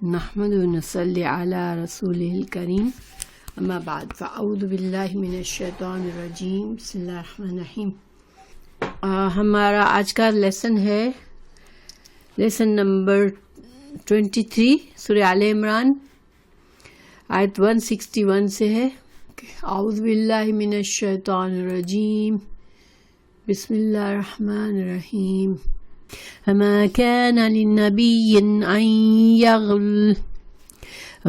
نحمد و نصلی علی رسول الکریم اما بعد فاعوذ باللہ من الشیطان الرجیم بسم اللہ الرحمن الرحیم۔ ہمارا آج کا لیسن ہے لیسن نمبر 23 سورہ آل عمران آیت 161 سے ہے۔ اعوذ باللہ من الشیطان الرجیم بسم اللہ الرحمن الرحیم۔ وما كان للنبي أن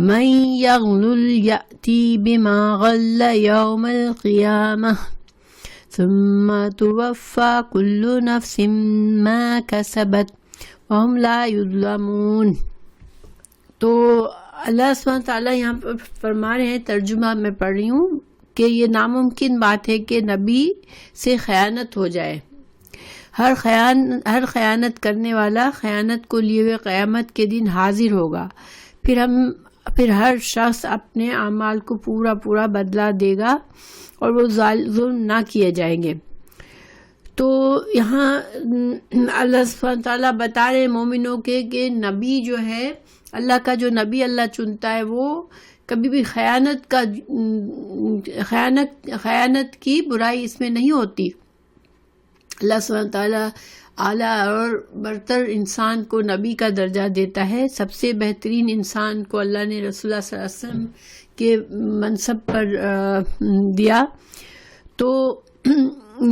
من يغل يأتي بما غل يوم القيامة ثم توفى كل نفس ما كسبت وهم لا يظلمون۔ تو اللہ سبحانہ تعالیٰ یہاں پر فرما رہے ہیں، ترجمہ میں پڑھ رہی ہوں کہ یہ ناممکن بات ہے کہ نبی سے خیانت ہو جائے۔ ہر خیانت کرنے والا خیانت کو لیے ہوئے قیامت کے دن حاضر ہوگا، پھر ہر شخص اپنے اعمال کو پورا بدلہ دے گا اور وہ ظلم نہ کیے جائیں گے۔ تو یہاں اللہ سبحانہ تعالیٰ بتا رہے مومنوں کے کہ نبی جو ہے، اللہ کا جو نبی اللہ چنتا ہے، وہ کبھی بھی خیانت کی برائی اس میں نہیں ہوتی۔ اللہ سبحانہ تعالیٰ اعلیٰ اور برتر انسان کو نبی کا درجہ دیتا ہے۔ سب سے بہترین انسان کو اللہ نے رسول اللہ صلی اللہ علیہ وسلم کے منصب پر دیا۔ تو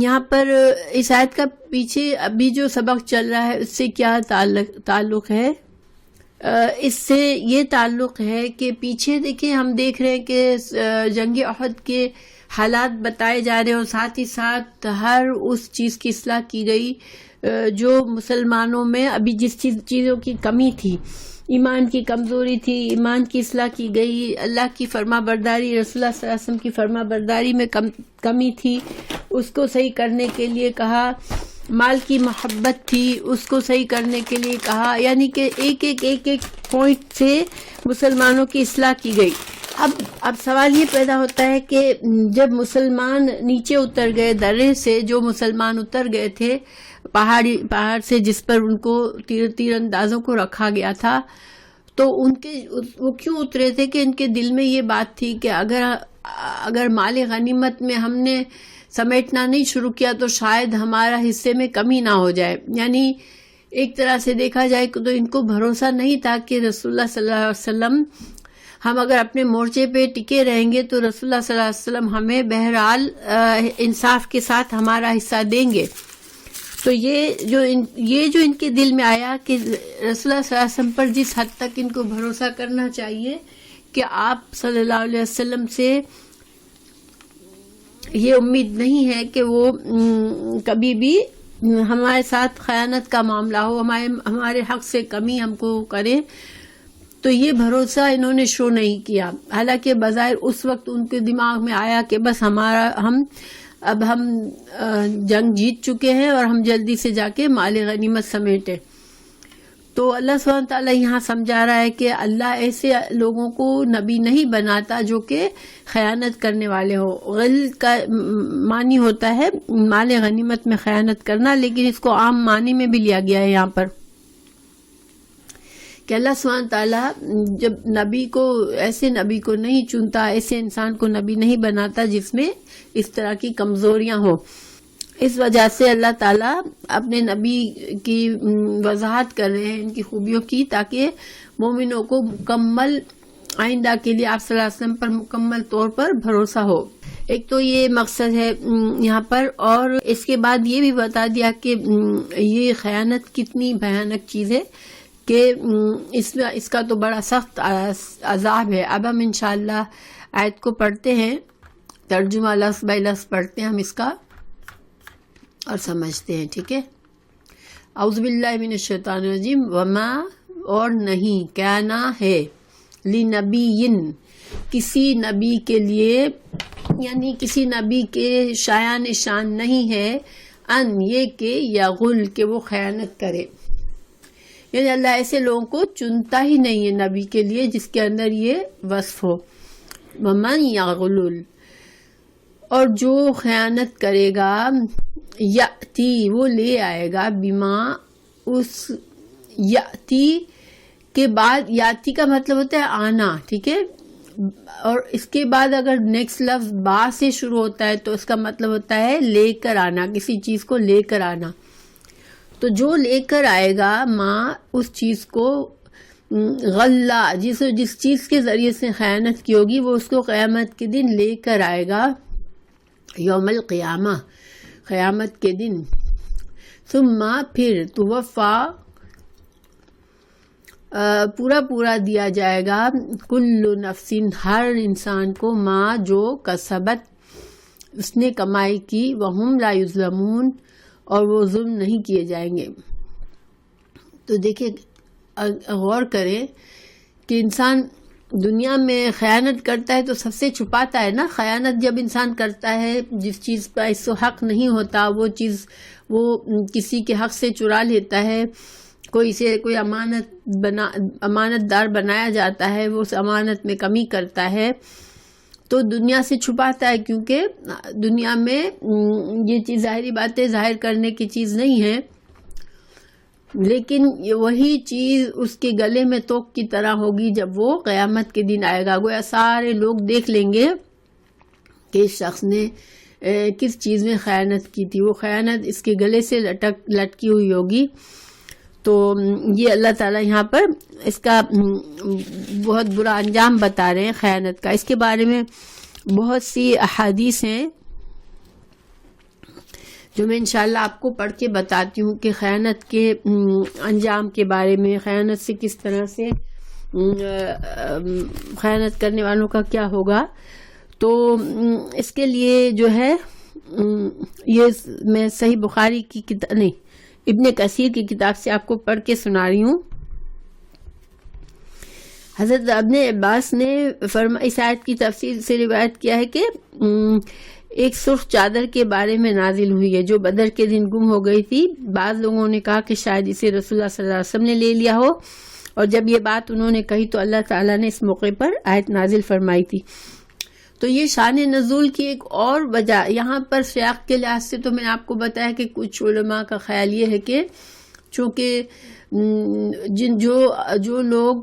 یہاں پر اس آیت کا پیچھے ابھی جو سبق چل رہا ہے اس سے کیا تعلق ہے؟ اس سے یہ تعلق ہے کہ پیچھے دیکھیں، ہم دیکھ رہے ہیں کہ جنگ احد کے حالات بتائے جا رہے ہیں اور ساتھ ہی ساتھ ہر اس چیز کی اصلاح کی گئی جو مسلمانوں میں ابھی جس چیزوں کی کمی تھی، ایمان کی کمزوری تھی، ایمان کی اصلاح کی گئی، اللہ کی فرما برداری، رسول اللہ صلی اللہ علیہ وسلم کی فرما برداری میں کمی تھی، اس کو صحیح کرنے کے لیے کہا، مال کی محبت تھی، اس کو صحیح کرنے کے لیے کہا، یعنی کہ ایک پوائنٹ سے مسلمانوں کی اصلاح کی گئی۔ اب سوال یہ پیدا ہوتا ہے کہ جب مسلمان نیچے اتر گئے درے سے، جو مسلمان اتر گئے تھے پہاڑ سے جس پر ان کو تیر اندازوں کو رکھا گیا تھا، تو وہ کیوں اترے تھے کہ ان کے دل میں یہ بات تھی کہ اگر مال غنیمت میں ہم نے سمیٹنا نہیں شروع کیا تو شاید ہمارا حصے میں کمی نہ ہو جائے۔ یعنی ایک طرح سے دیکھا جائے تو ان کو بھروسہ نہیں تھا کہ رسول اللہ صلی اللہ علیہ وسلم، ہم اگر اپنے مورچے پہ ٹکے رہیں گے تو رسول اللہ صلی اللہ علیہ وسلم ہمیں بہرحال انصاف کے ساتھ ہمارا حصہ دیں گے۔ تو یہ جو ان کے دل میں آیا کہ رسول اللہ صلی اللہ علیہ وسلم پر جس حد تک ان کو بھروسہ کرنا چاہیے کہ آپ صلی اللہ علیہ وسلم سے یہ امید نہیں ہے کہ وہ کبھی بھی ہمارے ساتھ خیانت کا معاملہ ہو، ہمارے حق سے کمی ہم کو کریں، تو یہ بھروسہ انہوں نے شو نہیں کیا۔ حالانکہ بظاہر اس وقت ان کے دماغ میں آیا کہ بس اب ہم جنگ جیت چکے ہیں اور ہم جلدی سے جا کے مال غنیمت سمیٹیں۔ تو اللہ سبحانہ تعالیٰ یہاں سمجھا رہا ہے کہ اللہ ایسے لوگوں کو نبی نہیں بناتا جو کہ خیانت کرنے والے ہو۔ غل کا معنی ہوتا ہے مال غنیمت میں خیانت کرنا، لیکن اس کو عام معنی میں بھی لیا گیا ہے یہاں پر کہ اللہ سبحانہ تعالیٰ جب ایسے نبی کو نہیں چنتا، ایسے انسان کو نبی نہیں بناتا جس میں اس طرح کی کمزوریاں ہوں۔ اس وجہ سے اللہ تعالیٰ اپنے نبی کی وضاحت کر رہے ہیں ان کی خوبیوں کی، تاکہ مومنوں کو مکمل آئندہ کے لیے آپ صلی اللہ علیہ وسلم پر مکمل طور پر بھروسہ ہو۔ ایک تو یہ مقصد ہے یہاں پر، اور اس کے بعد یہ بھی بتا دیا کہ یہ خیانت کتنی بھیانک چیز ہے کہ اس کا تو بڑا سخت عذاب ہے۔ اب ہم انشاءاللہ آیت کو پڑھتے ہیں، ترجمہ لفظ بائی لفظ پڑھتے ہیں ہم اس کا اور سمجھتے ہیں، ٹھیک ہے؟ اعوذ باللہ من الشیطان الرجیم۔ وما اور نہیں، کیا نہ ہے، لنبیٍ کسی نبی کے لیے، یعنی کسی نبی کے شایان شان نہیں ہے، ان یہ کہ یغل کہ وہ خیانت کرے۔ یعنی اللہ ایسے لوگوں کو چنتا ہی نہیں ہے نبی کے لیے جس کے اندر یہ وصف ہو۔ ومن یغلل، اور جو خیانت کرے گا، یأتی وہ لے آئے گا، بما اس یأتی کے بعد یاتی کا مطلب ہوتا ہے آنا، ٹھیک ہے، اور اس کے بعد اگر نیکسٹ لفظ با سے شروع ہوتا ہے تو اس کا مطلب ہوتا ہے لے کر آنا، کسی چیز کو لے کر آنا. تو جو لے کر آئے گا ماں اس چیز کو غلہ، جس چیز کے ذریعے سے خیانت کی ہوگی وہ اس کو قیامت کے دن لے کر آئے گا، یوم القیامہ، قیامت کے دن. ثم پھر توفا پورا دیا جائے گا، کل نفس ہر انسان کو، ماں جو کسبت اس نے کمائی کی، وہم لا یظلمون اور وہ ظلم نہیں کیے جائیں گے. تو دیکھیں غور کریں کہ انسان دنیا میں خیانت کرتا ہے تو سب سے چھپاتا ہے نا. خیانت جب انسان کرتا ہے، جس چیز کا اس کو حق نہیں ہوتا وہ چیز وہ کسی کے حق سے چرا لیتا ہے، کوئی امانت دار بنایا جاتا ہے، وہ اس امانت میں کمی کرتا ہے تو دنیا سے چھپاتا ہے، کیونکہ دنیا میں یہ چیز ظاہری باتیں ظاہر کرنے کی چیز نہیں ہے، لیکن وہی چیز اس کے گلے میں توق کی طرح ہوگی جب وہ قیامت کے دن آئے گا. گویا سارے لوگ دیکھ لیں گے کہ اس شخص نے کس چیز میں خیانت کی تھی، وہ خیانت اس کے گلے سے لٹکی ہوئی ہوگی. تو یہ اللہ تعالیٰ یہاں پر اس کا بہت برا انجام بتا رہے ہیں خیانت کا. اس کے بارے میں بہت سی احادیث ہیں جو میں انشاءاللہ آپ کو پڑھ کے بتاتی ہوں کہ خیانت کے انجام کے بارے میں، خیانت سے کس طرح سے خیانت کرنے والوں کا کیا ہوگا. تو اس کے لیے جو ہے یہ میں صحیح بخاری کی کتاب نہیں، ابن کثیر کی کتاب سے آپ کو پڑھ کے سنا رہی ہوں. حضرت ابن عباس نے اس آیت کی تفسیر سے روایت کیا ہے کہ ایک سرخ چادر کے بارے میں نازل ہوئی ہے جو بدر کے دن گم ہو گئی تھی. بعض لوگوں نے کہا کہ شاید اسے رسول اللہ صلی اللہ علیہ وسلم نے لے لیا ہو، اور جب یہ بات انہوں نے کہی تو اللہ تعالیٰ نے اس موقع پر آیت نازل فرمائی تھی. تو یہ شان نزول کی ایک اور وجہ یہاں پر سیاق کے لحاظ سے تو میں نے آپ کو بتایا کہ کچھ علماء کا خیال یہ ہے کہ چونکہ جو لوگ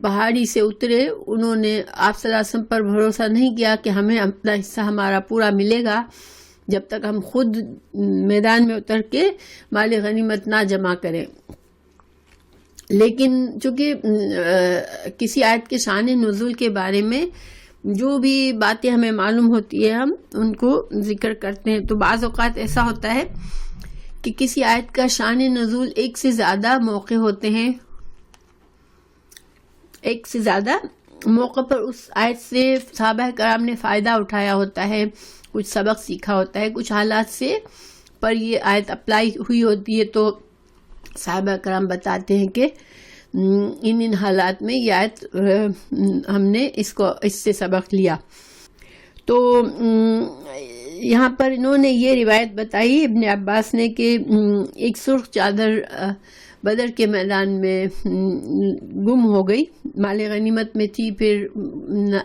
پہاڑی سے اترے انہوں نے آپ صلی اللہ علیہ وسلم پر بھروسہ نہیں کیا کہ ہمیں اپنا حصہ ہمارا پورا ملے گا جب تک ہم خود میدان میں اتر کے مال غنیمت نہ جمع کریں. لیکن چونکہ کسی آیت کے شان نزول کے بارے میں جو بھی باتیں ہمیں معلوم ہوتی ہے ہم ان کو ذکر کرتے ہیں. تو بعض اوقات ایسا ہوتا ہے کہ کسی آیت کا شان نزول ایک سے زیادہ موقع ہوتے ہیں، ایک سے زیادہ موقع پر اس آیت سے صحابہ کرام نے فائدہ اٹھایا ہوتا ہے، کچھ سبق سیکھا ہوتا ہے، کچھ حالات سے پر یہ آیت اپلائی ہوئی ہوتی ہے. تو صحابہ کرام بتاتے ہیں کہ ان حالات میں یہ آیت ہم نے اس سے سبق لیا. تو یہاں پر انہوں نے یہ روایت بتائی ابن عباس نے کہ ایک سرخ چادر بدر کے میدان میں گم ہو گئی، مال غنیمت میں تھی، پھر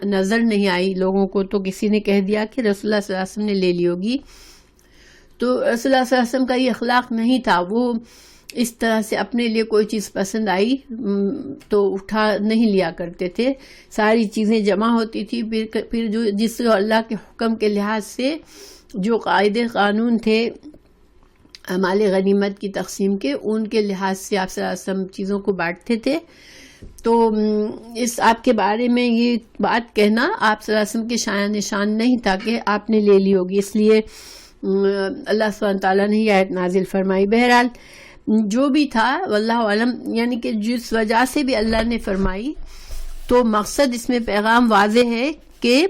نظر نہیں آئی لوگوں کو، تو کسی نے کہہ دیا کہ رسول اللہ صلی اللہ علیہ وسلم نے لے لی ہوگی. تو رسول اللہ صلی اللہ علیہ وسلم کا یہ اخلاق نہیں تھا، وہ اس طرح سے اپنے لیے کوئی چیز پسند آئی تو اٹھا نہیں لیا کرتے تھے، ساری چیزیں جمع ہوتی تھی، پھر جس اللہ کے حکم کے لحاظ سے جو قاعدے قانون تھے مال غنیمت کی تقسیم کے، ان کے لحاظ سے آپ صلی اللہ علیہ وسلم چیزوں کو بانٹتے تھے. تو اس آپ کے بارے میں یہ بات کہنا آپ صلی اللہ علیہ وسلم کے شان نشان نہیں تھا کہ آپ نے لے لی ہوگی، اس لیے اللہ سبحانہ تعالیٰ نے یہ آیت نازل فرمائی. بہرحال جو بھی تھا واللہ عالم، یعنی کہ جس وجہ سے بھی اللہ نے فرمائی تو مقصد اس میں پیغام واضح ہے کہ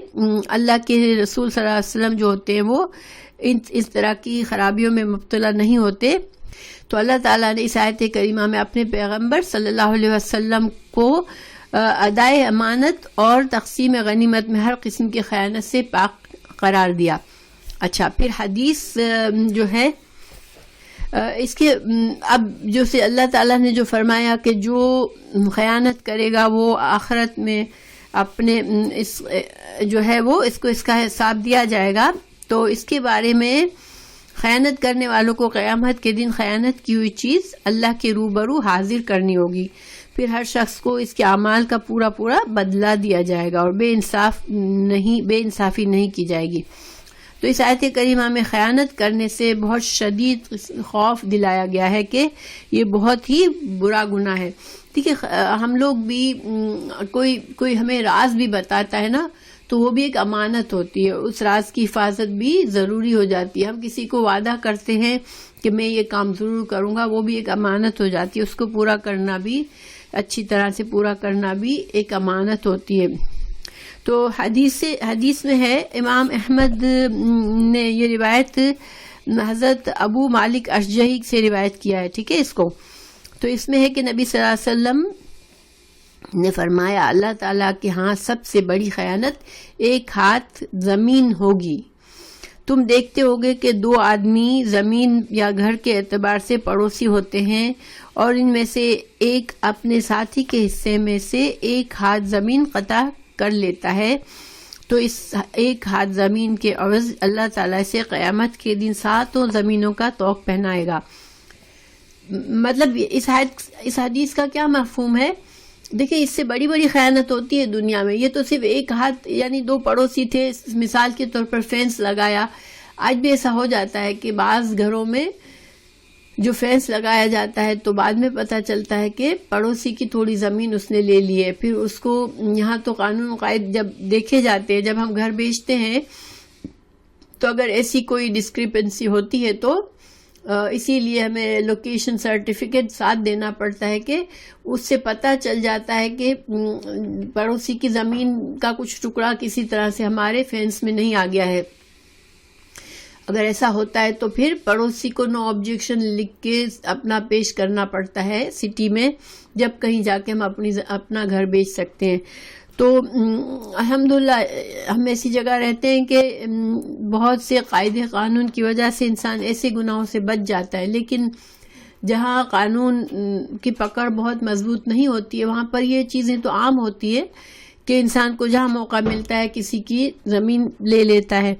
اللہ کے رسول صلی اللہ علیہ وسلم جو ہوتے ہیں وہ اس طرح کی خرابیوں میں مبتلا نہیں ہوتے. تو اللہ تعالیٰ نے اس آیت کریمہ میں اپنے پیغمبر صلی اللہ علیہ وسلم کو ادائے امانت اور تقسیم غنیمت میں ہر قسم کی خیانت سے پاک قرار دیا. اچھا، پھر حدیث جو ہے اس کے اب جو سے اللہ تعالیٰ نے جو فرمایا کہ جو خیانت کرے گا وہ آخرت میں اپنے اس جو ہے وہ اس کا حساب دیا جائے گا. تو اس کے بارے میں خیانت کرنے والوں کو قیامت کے دن خیانت کی ہوئی چیز اللہ کے روبرو حاضر کرنی ہوگی. پھر ہر شخص کو اس کے اعمال کا پورا پورا بدلہ دیا جائے گا اور بے انصافی نہیں کی جائے گی۔ تو اس آیت کریمہ میں خیانت کرنے سے بہت شدید خوف دلایا گیا ہے کہ یہ بہت ہی برا گناہ ہے۔ ٹھیک ہے، ہم لوگ بھی کوئی ہمیں راز بھی بتاتا ہے نا، تو وہ بھی ایک امانت ہوتی ہے، اس راز کی حفاظت بھی ضروری ہو جاتی ہے۔ ہم کسی کو وعدہ کرتے ہیں کہ میں یہ کام ضرور کروں گا، وہ بھی ایک امانت ہو جاتی ہے، اس کو پورا کرنا بھی، اچھی طرح سے پورا کرنا بھی ایک امانت ہوتی ہے۔ تو حدیث میں ہے، امام احمد نے یہ روایت حضرت ابو مالک اشجعی سے روایت کیا ہے، ٹھیک ہے اس کو۔ تو اس میں ہے کہ نبی صلی اللہ علیہ وسلم نے فرمایا، اللہ تعالیٰ کے ہاں سب سے بڑی خیانت ایک ہاتھ زمین ہوگی۔ تم دیکھتے ہوگے کہ دو آدمی زمین یا گھر کے اعتبار سے پڑوسی ہوتے ہیں اور ان میں سے ایک اپنے ساتھی کے حصے میں سے ایک ہاتھ زمین قطع کر لیتا ہے، تو اس ایک ہاتھ زمین کے عوض اللہ تعالیٰ سے قیامت کے دن 7 زمینوں کا طوق پہنائے گا۔ مطلب اس حدیث کا کیا مفہوم ہے؟ دیکھیں، اس سے بڑی بڑی خیانت ہوتی ہے دنیا میں، یہ تو صرف ایک ہاتھ، یعنی دو پڑوسی تھے، مثال کے طور پر فینس لگایا۔ آج بھی ایسا ہو جاتا ہے کہ بعض گھروں میں جو فینس لگایا جاتا ہے تو بعد میں پتہ چلتا ہے کہ پڑوسی کی تھوڑی زمین اس نے لے لی ہے، پھر اس کو یہاں تو قانون قائد جب دیکھے جاتے ہیں، جب ہم گھر بیچتے ہیں تو اگر ایسی کوئی ڈسکریپنسی ہوتی ہے تو اسی لیے ہمیں لوکیشن سرٹیفکیٹ ساتھ دینا پڑتا ہے کہ اس سے پتہ چل جاتا ہے کہ پڑوسی کی زمین کا کچھ ٹکڑا کسی طرح سے ہمارے فینس میں نہیں آ گیا ہے۔ اگر ایسا ہوتا ہے تو پھر پڑوسی کو نو آبجیکشن لکھ کے اپنا پیش کرنا پڑتا ہے سٹی میں، جب کہیں جا کے ہم اپنا گھر بیچ سکتے ہیں۔ تو الحمدللہ ہم ایسی جگہ رہتے ہیں کہ بہت سے قاعدے قانون کی وجہ سے انسان ایسے گناہوں سے بچ جاتا ہے، لیکن جہاں قانون کی پکڑ بہت مضبوط نہیں ہوتی ہے وہاں پر یہ چیزیں تو عام ہوتی ہے کہ انسان کو جہاں موقع ملتا ہے کسی کی زمین لے لیتا ہے۔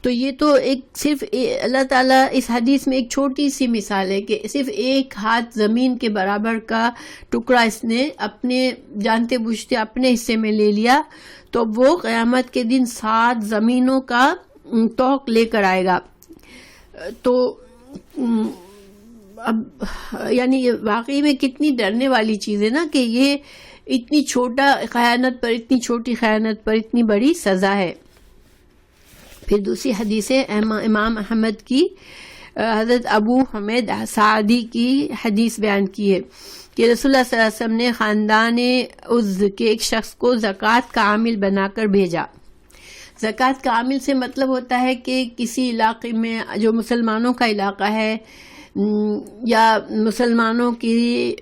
تو یہ تو ایک صرف اللہ تعالیٰ اس حدیث میں ایک چھوٹی سی مثال ہے کہ صرف ایک ہاتھ زمین کے برابر کا ٹکڑا اس نے اپنے جانتے بوجھتے اپنے حصے میں لے لیا، تو وہ قیامت کے دن 7 زمینوں کا طوق لے کر آئے گا۔ تو اب یعنی واقعی میں کتنی ڈرنے والی چیز ہے نا کہ یہ اتنی چھوٹی خیانت پر اتنی بڑی سزا ہے۔ پھر دوسری حدیث امام احمد کی حضرت ابو حمید سعدی کی حدیث بیان کی ہے کہ رسول اللہ صلی اللہ علیہ وسلم نے خاندان عز کے ایک شخص کو زکوٰۃ کا عامل بنا کر بھیجا۔ زکوٰۃ کا عامل سے مطلب ہوتا ہے کہ کسی علاقے میں جو مسلمانوں کا علاقہ ہے یا مسلمانوں کی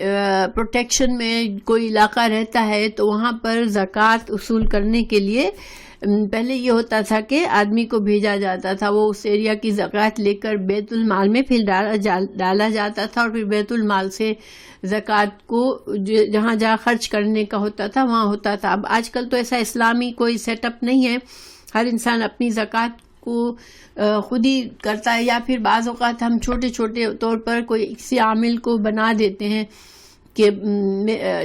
پروٹیکشن میں کوئی علاقہ رہتا ہے تو وہاں پر زکوٰۃ وصول کرنے کے لیے پہلے یہ ہوتا تھا کہ آدمی کو بھیجا جاتا تھا، وہ اس ایریا کی زکوٰۃ لے کر بیت المال میں پھر ڈالا جاتا تھا اور پھر بیت المال سے زکوٰۃ کو جہاں جہاں خرچ کرنے کا ہوتا تھا وہاں ہوتا تھا۔ اب آج کل تو ایسا اسلامی کوئی سیٹ اپ نہیں ہے، ہر انسان اپنی زکوٰۃ کو خود ہی کرتا ہے، یا پھر بعض اوقات ہم چھوٹے طور پر کوئی کسی عامل کو بنا دیتے ہیں کہ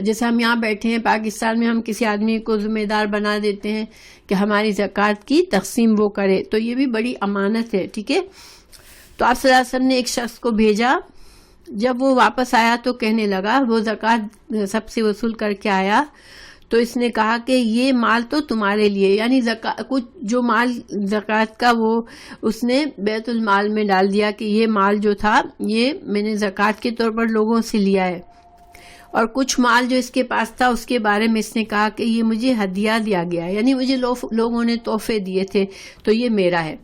جیسے ہم یہاں بیٹھے ہیں پاکستان میں، ہم کسی آدمی کو ذمہ دار بنا دیتے ہیں کہ ہماری زکوٰۃ کی تقسیم وہ کرے، تو یہ بھی بڑی امانت ہے، ٹھیک ہے۔ تو آپ صلی اللہ علیہ وسلم نے ایک شخص کو بھیجا، جب وہ واپس آیا تو کہنے لگا، وہ زکوٰۃ سب سے وصول کر کے آیا تو اس نے کہا کہ یہ مال تو تمہارے لیے، یعنی کچھ جو مال زکوٰۃ کا وہ اس نے بیت المال میں ڈال دیا کہ یہ مال جو تھا یہ میں نے زکوٰۃ کے طور پر لوگوں سے لیا ہے، اور کچھ مال جو اس کے پاس تھا اس کے بارے میں اس نے کہا کہ یہ مجھے ہدیہ دیا گیا ہے، یعنی مجھے لوگوں نے تحفے دیے تھے تو یہ میرا ہے۔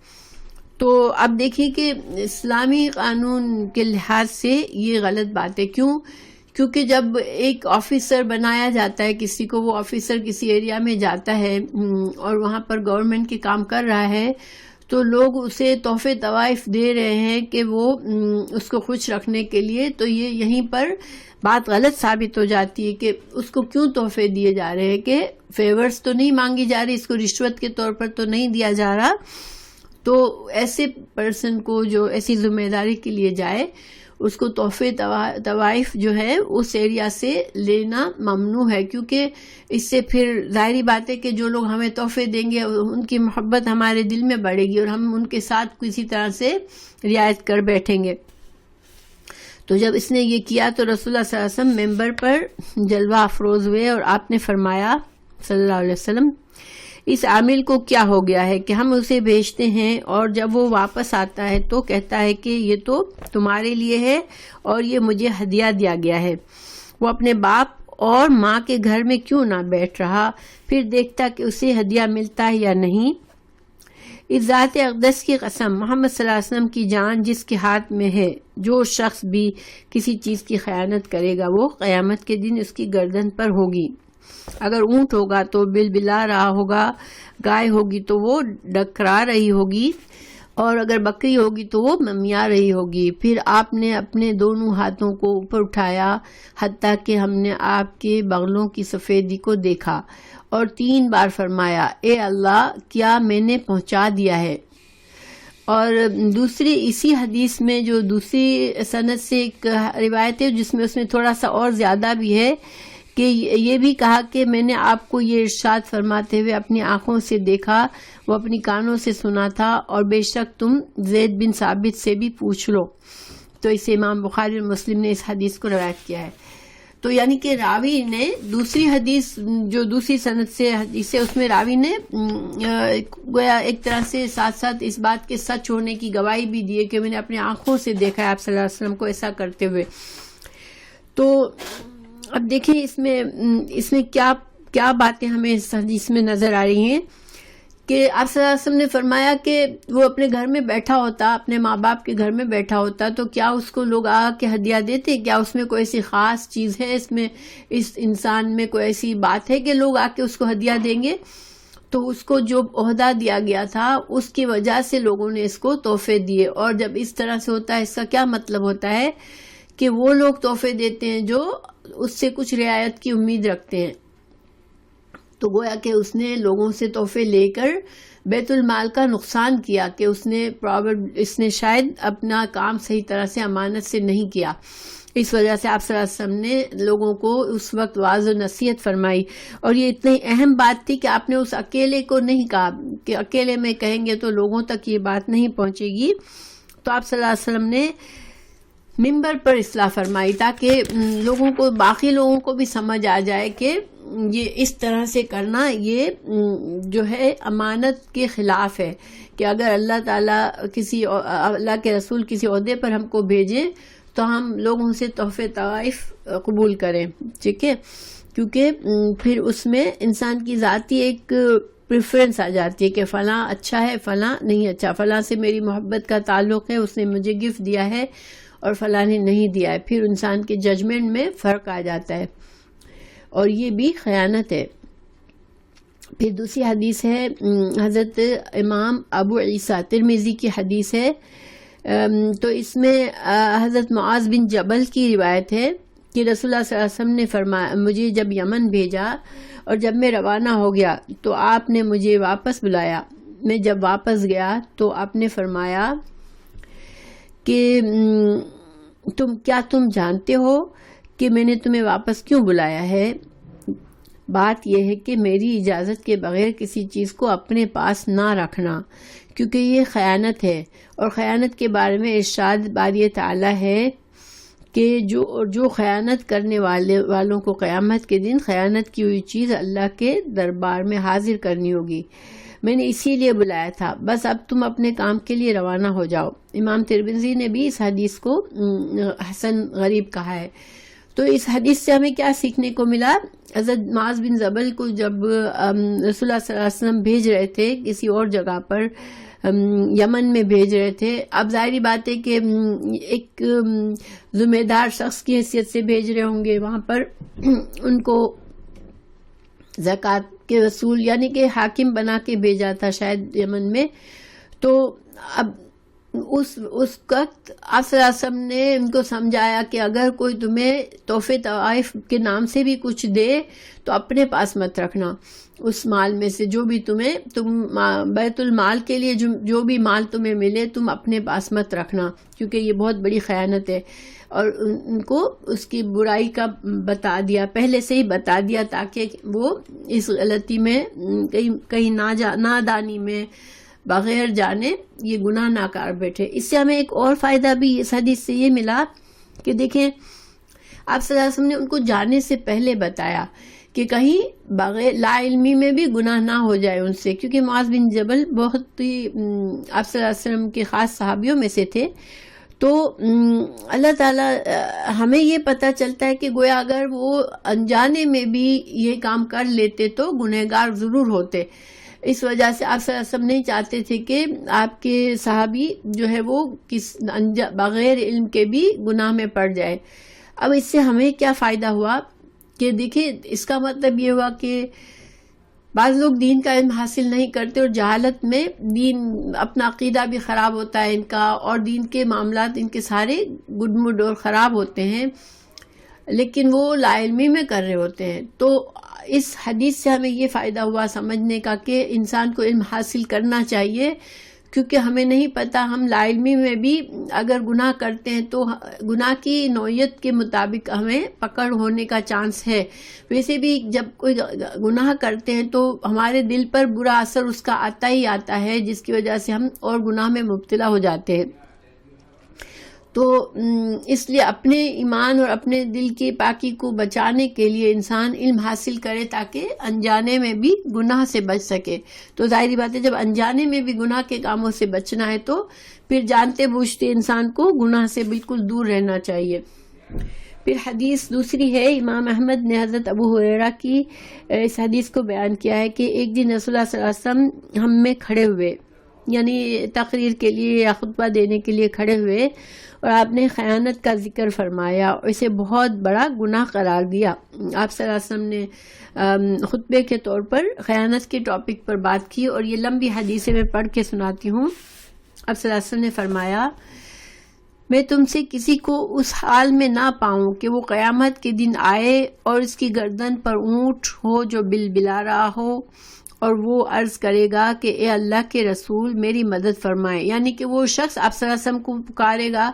تو اب دیکھیے کہ اسلامی قانون کے لحاظ سے یہ غلط بات ہے۔ کیونکہ جب ایک آفیسر بنایا جاتا ہے کسی کو، وہ آفیسر کسی ایریا میں جاتا ہے اور وہاں پر گورنمنٹ کے کام کر رہا ہے تو لوگ اسے تحفے طوائف دے رہے ہیں کہ وہ اس کو خوش رکھنے کے لیے، تو یہ یہیں پر بات غلط ثابت ہو جاتی ہے کہ اس کو کیوں تحفے دیے جا رہے ہیں، کہ فیورز تو نہیں مانگی جا رہی، اس کو رشوت کے طور پر تو نہیں دیا جا رہا۔ تو ایسے پرسن کو جو ایسی ذمہ داری کے لیے جائے اس کو تحفے طوائف جو ہے اس ایریا سے لینا ممنوع ہے، کیونکہ اس سے پھر ظاہری بات ہے کہ جو لوگ ہمیں تحفے دیں گے ان کی محبت ہمارے دل میں بڑھے گی اور ہم ان کے ساتھ کسی طرح سے رعایت کر بیٹھیں گے۔ تو جب اس نے یہ کیا تو رسول اللہ صلی اللہ علیہ وسلم ممبر پر جلوہ افروز ہوئے اور آپ نے فرمایا صلی اللہ علیہ وسلم، اس عامل کو کیا ہو گیا ہے کہ ہم اسے بھیجتے ہیں اور جب وہ واپس آتا ہے تو کہتا ہے کہ یہ تو تمہارے لیے ہے اور یہ مجھے ہدیہ دیا گیا ہے۔ وہ اپنے باپ اور ماں کے گھر میں کیوں نہ بیٹھ رہا، پھر دیکھتا کہ اسے ہدیہ ملتا ہے یا نہیں۔ اس ذات اقدس کی قسم، محمد صلی اللہ علیہ وسلم کی جان جس کے ہاتھ میں ہے، جو شخص بھی کسی چیز کی خیانت کرے گا وہ قیامت کے دن اس کی گردن پر ہوگی۔ اگر اونٹ ہوگا تو بلبلا رہا ہوگا، گائے ہوگی تو وہ ڈکرا رہی ہوگی، اور اگر بکری ہوگی تو وہ ممیا رہی ہوگی۔ پھر آپ نے اپنے دونوں ہاتھوں کو اوپر اٹھایا حتیٰ کہ ہم نے آپ کے بغلوں کی سفیدی کو دیکھا، اور 3 بار فرمایا، اے اللہ، کیا میں نے پہنچا دیا ہے؟ اور دوسری اسی حدیث میں جو دوسری سند سے ایک روایت ہے جس میں اس میں تھوڑا سا اور زیادہ بھی ہے کہ یہ بھی کہا کہ میں نے آپ کو یہ ارشاد فرماتے ہوئے اپنی آنکھوں سے دیکھا، وہ اپنی کانوں سے سنا تھا، اور بے شک تم زید بن ثابت سے بھی پوچھ لو۔ تو اسے امام بخاری اور مسلم نے اس حدیث کو روایت کیا ہے۔ تو یعنی کہ راوی نے دوسری حدیث جو دوسری سند سے حدیث ہے اس میں راوی نے گویا ایک طرح سے ساتھ ساتھ اس بات کے سچ ہونے کی گواہی بھی دی ہے کہ میں نے اپنی آنکھوں سے دیکھا ہے آپ صلی اللہ علیہ وسلم کو ایسا کرتے ہوئے۔ تو اب دیکھیں اس میں کیا باتیں ہمیں اس حدیث میں نظر آ رہی ہیں کہ آپ صلی اللہ علیہ وسلم نے فرمایا کہ وہ اپنے گھر میں بیٹھا ہوتا، اپنے ماں باپ کے گھر میں بیٹھا ہوتا تو کیا اس کو لوگ آ کے ہدیہ دیتے؟ کیا اس میں کوئی ایسی خاص چیز ہے، اس انسان میں کوئی ایسی بات ہے کہ لوگ آ کے اس کو ہدیہ دیں گے؟ تو اس کو جو عہدہ دیا گیا تھا اس کی وجہ سے لوگوں نے اس کو تحفے دیے، اور جب اس طرح سے ہوتا ہے اس کا کیا مطلب ہوتا ہے کہ وہ لوگ تحفے دیتے ہیں جو اس سے کچھ رعایت کی امید رکھتے ہیں۔ تو گویا کہ اس نے لوگوں سے تحفے لے کر بیت المال کا نقصان کیا کہ اس نے شاید اپنا کام صحیح طرح سے امانت سے نہیں کیا۔ اس وجہ سے آپ صلی اللہ علیہ وسلم نے لوگوں کو اس وقت واعظ و نصیحت فرمائی، اور یہ اتنی اہم بات تھی کہ آپ نے اس اکیلے کو نہیں کہا کہ اکیلے میں کہیں گے تو لوگوں تک یہ بات نہیں پہنچے گی۔ تو آپ صلی اللہ علیہ وسلم نے منبر پر اصلاح فرمائی تاکہ لوگوں کو، باقی لوگوں کو بھی سمجھ آ جائے کہ یہ اس طرح سے کرنا یہ جو ہے امانت کے خلاف ہے، کہ اگر اللہ تعالیٰ اللہ کے رسول کسی عہدے پر ہم کو بھیجیں تو ہم لوگوں سے تحفے طوائف قبول کریں، ٹھیک ہے، کیونکہ پھر اس میں انسان کی ذاتی ایک پریفرنس آ جاتی ہے کہ فلاں اچھا ہے، فلاں نہیں اچھا، فلاں سے میری محبت کا تعلق ہے، اس نے مجھے گفٹ دیا ہے اور فلاں نے نہیں دیا ہے، پھر انسان کے ججمنٹ میں فرق آ جاتا ہے، اور یہ بھی خیانت ہے۔ پھر دوسری حدیث ہے حضرت امام ابو عیسیٰ ترمذی کی حدیث ہے، تو اس میں حضرت معاذ بن جبل کی روایت ہے کہ رسول اللہ صلی اللہ علیہ وسلم نے فرمایا، مجھے جب یمن بھیجا اور جب میں روانہ ہو گیا تو آپ نے مجھے واپس بلایا۔ میں جب واپس گیا تو آپ نے فرمایا کہ تم جانتے ہو کہ میں نے تمہیں واپس کیوں بلایا ہے؟ بات یہ ہے کہ میری اجازت کے بغیر کسی چیز کو اپنے پاس نہ رکھنا، کیونکہ یہ خیانت ہے، اور خیانت کے بارے میں ارشاد باری تعالیٰ ہے کہ جو خیانت کرنے والوں کو قیامت کے دن خیانت کی ہوئی چیز اللہ کے دربار میں حاضر کرنی ہوگی۔ میں نے اسی لیے بلایا تھا، بس اب تم اپنے کام کے لیے روانہ ہو جاؤ۔ امام ترمذی نے بھی اس حدیث کو حسن غریب کہا ہے۔ تو اس حدیث سے ہمیں کیا سیکھنے کو ملا؟ حضرت معاذ بن جبل کو جب رسول اللہ صلی اللہ علیہ وسلم بھیج رہے تھے کسی اور جگہ پر، یمن میں بھیج رہے تھے، اب ظاہری بات ہے کہ ایک ذمہ دار شخص کی حیثیت سے بھیج رہے ہوں گے، وہاں پر ان کو زکوٰۃ کے رسول یعنی کہ حاکم بنا کے بھیجا تھا شاید یمن میں۔ تو اب اس وقت آپ صلی اللہ علیہ وسلم نے ان کو سمجھایا کہ اگر کوئی تمہیں تحفے طوائف کے نام سے بھی کچھ دے تو اپنے پاس مت رکھنا، اس مال میں سے جو بھی تم بیت المال کے لیے جو بھی مال تمہیں ملے تم اپنے پاس مت رکھنا، کیونکہ یہ بہت بڑی خیانت ہے. اور ان کو اس کی برائی کا بتا دیا، پہلے سے ہی بتا دیا، تاکہ وہ اس غلطی میں کہیں نادانی میں بغیر جانے یہ گناہ نہ کر بیٹھے. اس سے ہمیں ایک اور فائدہ بھی اس حدیث سے یہ ملا کہ دیکھیں آپ صلی اللہ علیہ وسلم نے ان کو جانے سے پہلے بتایا کہ کہیں بغیر لا علمی میں بھی گناہ نہ ہو جائے ان سے، کیونکہ معاذ بن جبل بہت ہی آپ صلی اللہ علیہ وسلم کے خاص صحابیوں میں سے تھے. تو اللہ تعالیٰ ہمیں یہ پتہ چلتا ہے کہ گویا اگر وہ انجانے میں بھی یہ کام کر لیتے تو گنہگار ضرور ہوتے. اس وجہ سے آپ صلی اللہ علیہ وسلم نہیں چاہتے تھے کہ آپ کے صحابی جو ہے وہ بغیر علم کے بھی گناہ میں پڑ جائے. اب اس سے ہمیں کیا فائدہ ہوا کہ دیکھیں اس کا مطلب یہ ہوا کہ بعض لوگ دین کا علم حاصل نہیں کرتے اور جہالت میں دین اپنا عقیدہ بھی خراب ہوتا ہے ان کا، اور دین کے معاملات ان کے سارے گڈ مڈ اور خراب ہوتے ہیں، لیکن وہ لا علمی میں کر رہے ہوتے ہیں. تو اس حدیث سے ہمیں یہ فائدہ ہوا سمجھنے کا کہ انسان کو علم حاصل کرنا چاہیے، کیونکہ ہمیں نہیں پتہ ہم لا علمی میں بھی اگر گناہ کرتے ہیں تو گناہ کی نوعیت کے مطابق ہمیں پکڑ ہونے کا چانس ہے. ویسے بھی جب کوئی گناہ کرتے ہیں تو ہمارے دل پر برا اثر اس کا آتا ہی آتا ہے، جس کی وجہ سے ہم اور گناہ میں مبتلا ہو جاتے ہیں. تو اس لیے اپنے ایمان اور اپنے دل کی پاکی کو بچانے کے لیے انسان علم حاصل کرے تاکہ انجانے میں بھی گناہ سے بچ سکے. تو ظاہری بات ہے جب انجانے میں بھی گناہ کے کاموں سے بچنا ہے تو پھر جانتے بوجھتے انسان کو گناہ سے بالکل دور رہنا چاہیے. پھر حدیث دوسری ہے، امام احمد نے حضرت ابو ہریرہ کی اس حدیث کو بیان کیا ہے کہ ایک دن رسول اللہ صلی اللہ علیہ وسلم ہم میں کھڑے ہوئے، یعنی تقریر کے لیے یا خطبہ دینے کے لیے کھڑے ہوئے، اور آپ نے خیانت کا ذکر فرمایا اور اسے بہت بڑا گناہ قرار دیا. آپ صلی اللہ علیہ وسلم نے خطبے کے طور پر خیانت کے ٹاپک پر بات کی، اور یہ لمبی حدیث میں پڑھ کے سناتی ہوں. آپ صلی اللہ علیہ وسلم نے فرمایا، میں تم سے کسی کو اس حال میں نہ پاؤں کہ وہ قیامت کے دن آئے اور اس کی گردن پر اونٹ ہو جو بلبلا رہا ہو، اور وہ عرض کرے گا کہ اے اللہ کے رسول میری مدد فرمائے. یعنی کہ وہ شخص آپ صلی اللہ علیہ وسلم کو پکارے گا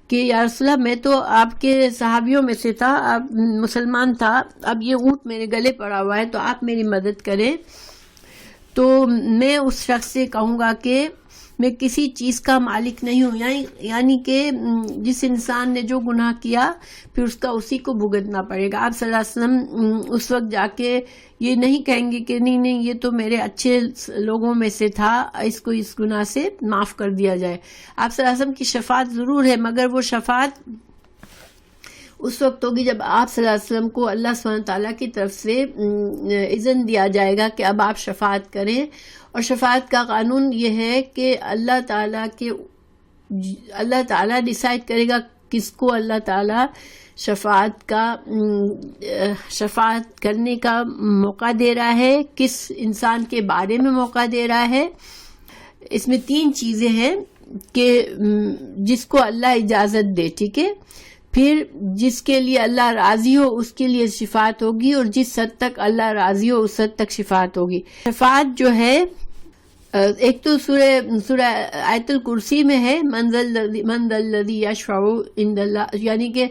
کہ یا رسول اللہ میں تو آپ کے صحابیوں میں سے تھا، آپ مسلمان تھا، اب یہ اونٹ میرے گلے پڑا ہوا ہے تو آپ میری مدد کریں. تو میں اس شخص سے کہوں گا کہ میں کسی چیز کا مالک نہیں ہوں، یعنی کہ جس انسان نے جو گناہ کیا پھر اس کا اسی کو بھگتنا پڑے گا. آپ صلی اللہ علیہ وسلم اس وقت جا کے یہ نہیں کہیں گے کہ نہیں یہ تو میرے اچھے لوگوں میں سے تھا، اس کو اس گناہ سے معاف کر دیا جائے. آپ صلی اللہ علیہ وسلم کی شفاعت ضرور ہے، مگر وہ شفاعت اس وقت ہوگی جب آپ صلی اللہ علیہ وسلم کو اللہ سبحانہ تعالیٰ کی طرف سے اذن دیا جائے گا کہ اب آپ شفاعت کریں. اور شفاعت کا قانون یہ ہے کہ اللہ تعالیٰ ڈیسائیڈ کرے گا کس کو اللہ تعالیٰ شفاعت کرنے کا موقع دے رہا ہے، کس انسان کے بارے میں موقع دے رہا ہے. اس میں 3 چیزیں ہیں کہ جس کو اللہ اجازت دے، ٹھیک ہے، پھر جس کے لیے اللہ راضی ہو اس کے لیے شفاعت ہوگی، اور جس حد تک اللہ راضی ہو اس حد تک شفاعت ہوگی. شفاعت جو ہے ایک تو سورہ آیت الکرسی میں ہے، من ذا الذی یشفع عند اللہ، یعنی کہ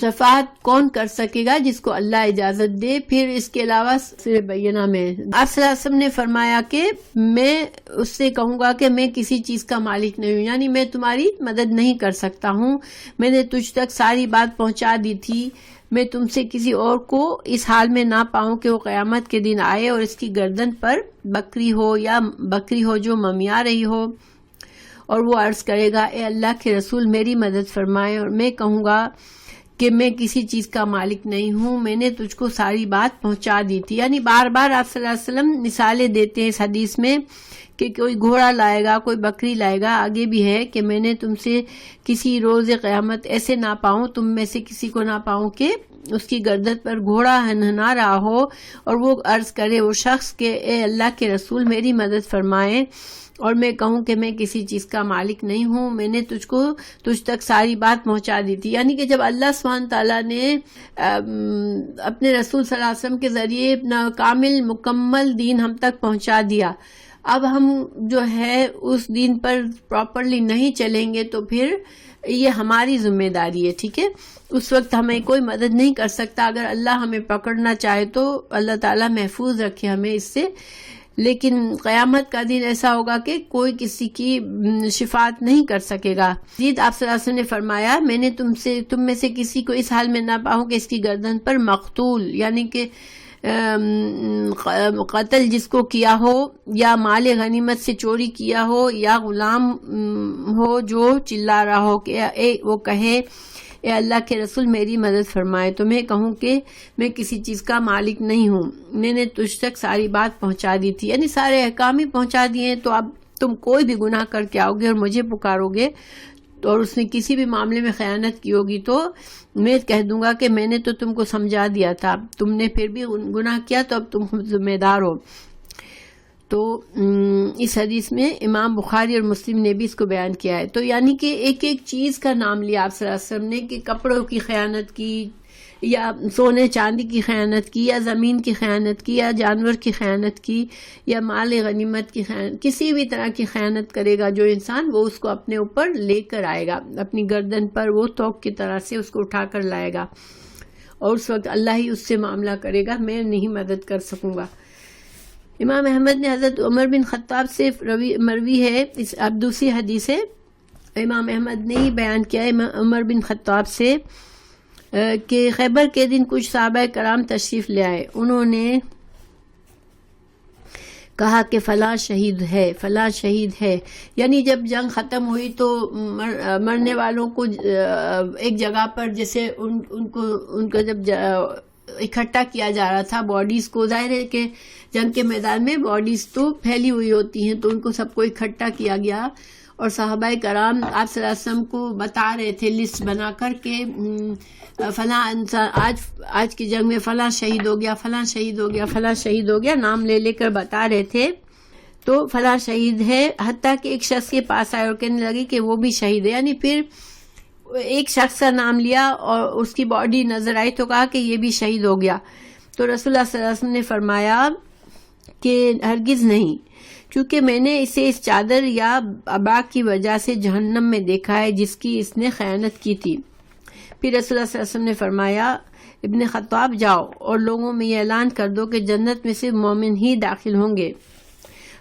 شفاعت کون کر سکے گا جس کو اللہ اجازت دے. پھر اس کے علاوہ سورہ بینہ میں آپ صلی اللہ علیہ وسلم نے فرمایا کہ میں اس سے کہوں گا کہ میں کسی چیز کا مالک نہیں ہوں، یعنی میں تمہاری مدد نہیں کر سکتا ہوں، میں نے تجھ تک ساری بات پہنچا دی تھی، میں تم سے کسی اور کو اس حال میں نہ پاؤں کہ وہ قیامت کے دن آئے اور اس کی گردن پر بکری ہو جو ممیا رہی ہو، اور وہ عرض کرے گا اے اللہ کے رسول میری مدد فرمائے، اور میں کہوں گا کہ میں کسی چیز کا مالک نہیں ہوں، میں نے تجھ کو ساری بات پہنچا دی تھی. یعنی بار بار آپ صلی اللہ علیہ وسلم مثالیں دیتے ہیں اس حدیث میں کہ کوئی گھوڑا لائے گا، کوئی بکری لائے گا، آگے بھی ہے کہ میں نے تم سے کسی روز قیامت ایسے نہ پاؤں، تم میں سے کسی کو نہ پاؤں کہ اس کی گردن پر گھوڑا ہنہنا رہا ہو اور وہ عرض کرے وہ شخص کہ اے اللہ کے رسول میری مدد فرمائے، اور میں کہوں کہ میں کسی چیز کا مالک نہیں ہوں، میں نے تجھ تک ساری بات پہنچا دی تھی. یعنی کہ جب اللہ سبحانہ تعالیٰ نے اپنے رسول صلی اللہ علیہ وسلم کے ذریعے اپنا کامل مکمل دین ہم تک پہنچا دیا، اب ہم جو ہے اس دین پر پراپرلی نہیں چلیں گے تو پھر یہ ہماری ذمہ داری ہے. ٹھیک ہے، اس وقت ہمیں کوئی مدد نہیں کر سکتا. اگر اللہ ہمیں پکڑنا چاہے تو اللہ تعالیٰ محفوظ رکھے ہمیں اس سے، لیکن قیامت کا دن ایسا ہوگا کہ کوئی کسی کی شفاعت نہیں کر سکے گا. آپ صلی اللہ علیہ وسلم نے فرمایا میں نے تم میں سے کسی کو اس حال میں نہ پاؤں کہ اس کی گردن پر مقتول یعنی کہ قتل جس کو کیا ہو، یا مال غنیمت سے چوری کیا ہو، یا غلام ہو جو چلا رہا ہو کہ وہ کہے اے اللہ کے رسول میری مدد فرمائے، تو میں کہوں کہ میں کسی چیز کا مالک نہیں ہوں، میں نے تجھ تک ساری بات پہنچا دی تھی. یعنی سارے احکام ہی پہنچا دیے ہیں، تو اب تم کوئی بھی گناہ کر کے آؤ گے اور مجھے پکارو گے اور اس نے کسی بھی معاملے میں خیانت کی ہوگی تو میں کہہ دوں گا کہ میں نے تو تم کو سمجھا دیا تھا، تم نے پھر بھی گناہ کیا تو اب تم ذمہ دار ہو. تو اس حدیث میں امام بخاری اور مسلم نے بھی اس کو بیان کیا ہے. تو یعنی کہ ایک ایک چیز کا نام لیا آپ صلی اللہ علیہ وسلم نے کہ کپڑوں کی خیانت کی، یا سونے چاندی کی خیانت کی، یا زمین کی خیانت کی، یا جانور کی خیانت کی، یا مال غنیمت کی خیانت، کسی بھی طرح کی خیانت کرے گا جو انسان وہ اس کو اپنے اوپر لے کر آئے گا، اپنی گردن پر وہ توق کی طرح سے اس کو اٹھا کر لائے گا، اور اس وقت اللہ ہی اس سے معاملہ کرے گا، میں نہیں مدد کر سکوں گا. امام احمد نے حضرت عمر بن خطاب سے مروی ہے، اب دوسری حدیث ہے، امام احمد نے ہی بیان کیا ہے عمر بن خطاب سے کہ خیبر کے دن کچھ صحابہ کرام تشریف لے آئے، انہوں نے کہا کہ فلاں شہید ہے، فلاں شہید ہے. یعنی جب جنگ ختم ہوئی تو مرنے والوں کو ایک جگہ پر جیسے ان کو جب اکٹھا کیا جا رہا تھا باڈیز کو، ظاہر ہے کہ جنگ کے میدان میں باڈیز تو پھیلی ہوئی ہوتی ہیں، تو ان کو سب کو اکٹھا کیا گیا اور صحابہ کرام آپ صلی اللہ علیہ وسلم کو بتا رہے تھے لسٹ بنا کر کہ فلاں انسان آج کی جنگ میں فلاں شہید ہو گیا، فلاں شہید ہو گیا، فلاں شہید ہو گیا، نام لے لے کر بتا رہے تھے. تو فلاں شہید ہے، حتیٰ کہ ایک شخص کے پاس آئے اور کہنے لگے کہ وہ بھی شہید ہے. یعنی پھر ایک شخص کا نام لیا اور اس کی باڈی نظر آئی تو کہا کہ یہ بھی شہید ہو گیا. تو رسول اللہ صلی اللہ علیہ وسلم نے فرمایا کہ ہرگز نہیں، کیونکہ میں نے اسے اس چادر یا ابا کی وجہ سے جہنم میں دیکھا ہے جس کی اس نے خیانت کی تھی. پھر رسول اللہ صلی اللہ علیہ وسلم نے فرمایا ابن خطاب جاؤ اور لوگوں میں یہ اعلان کر دو کہ جنت میں صرف مومن ہی داخل ہوں گے.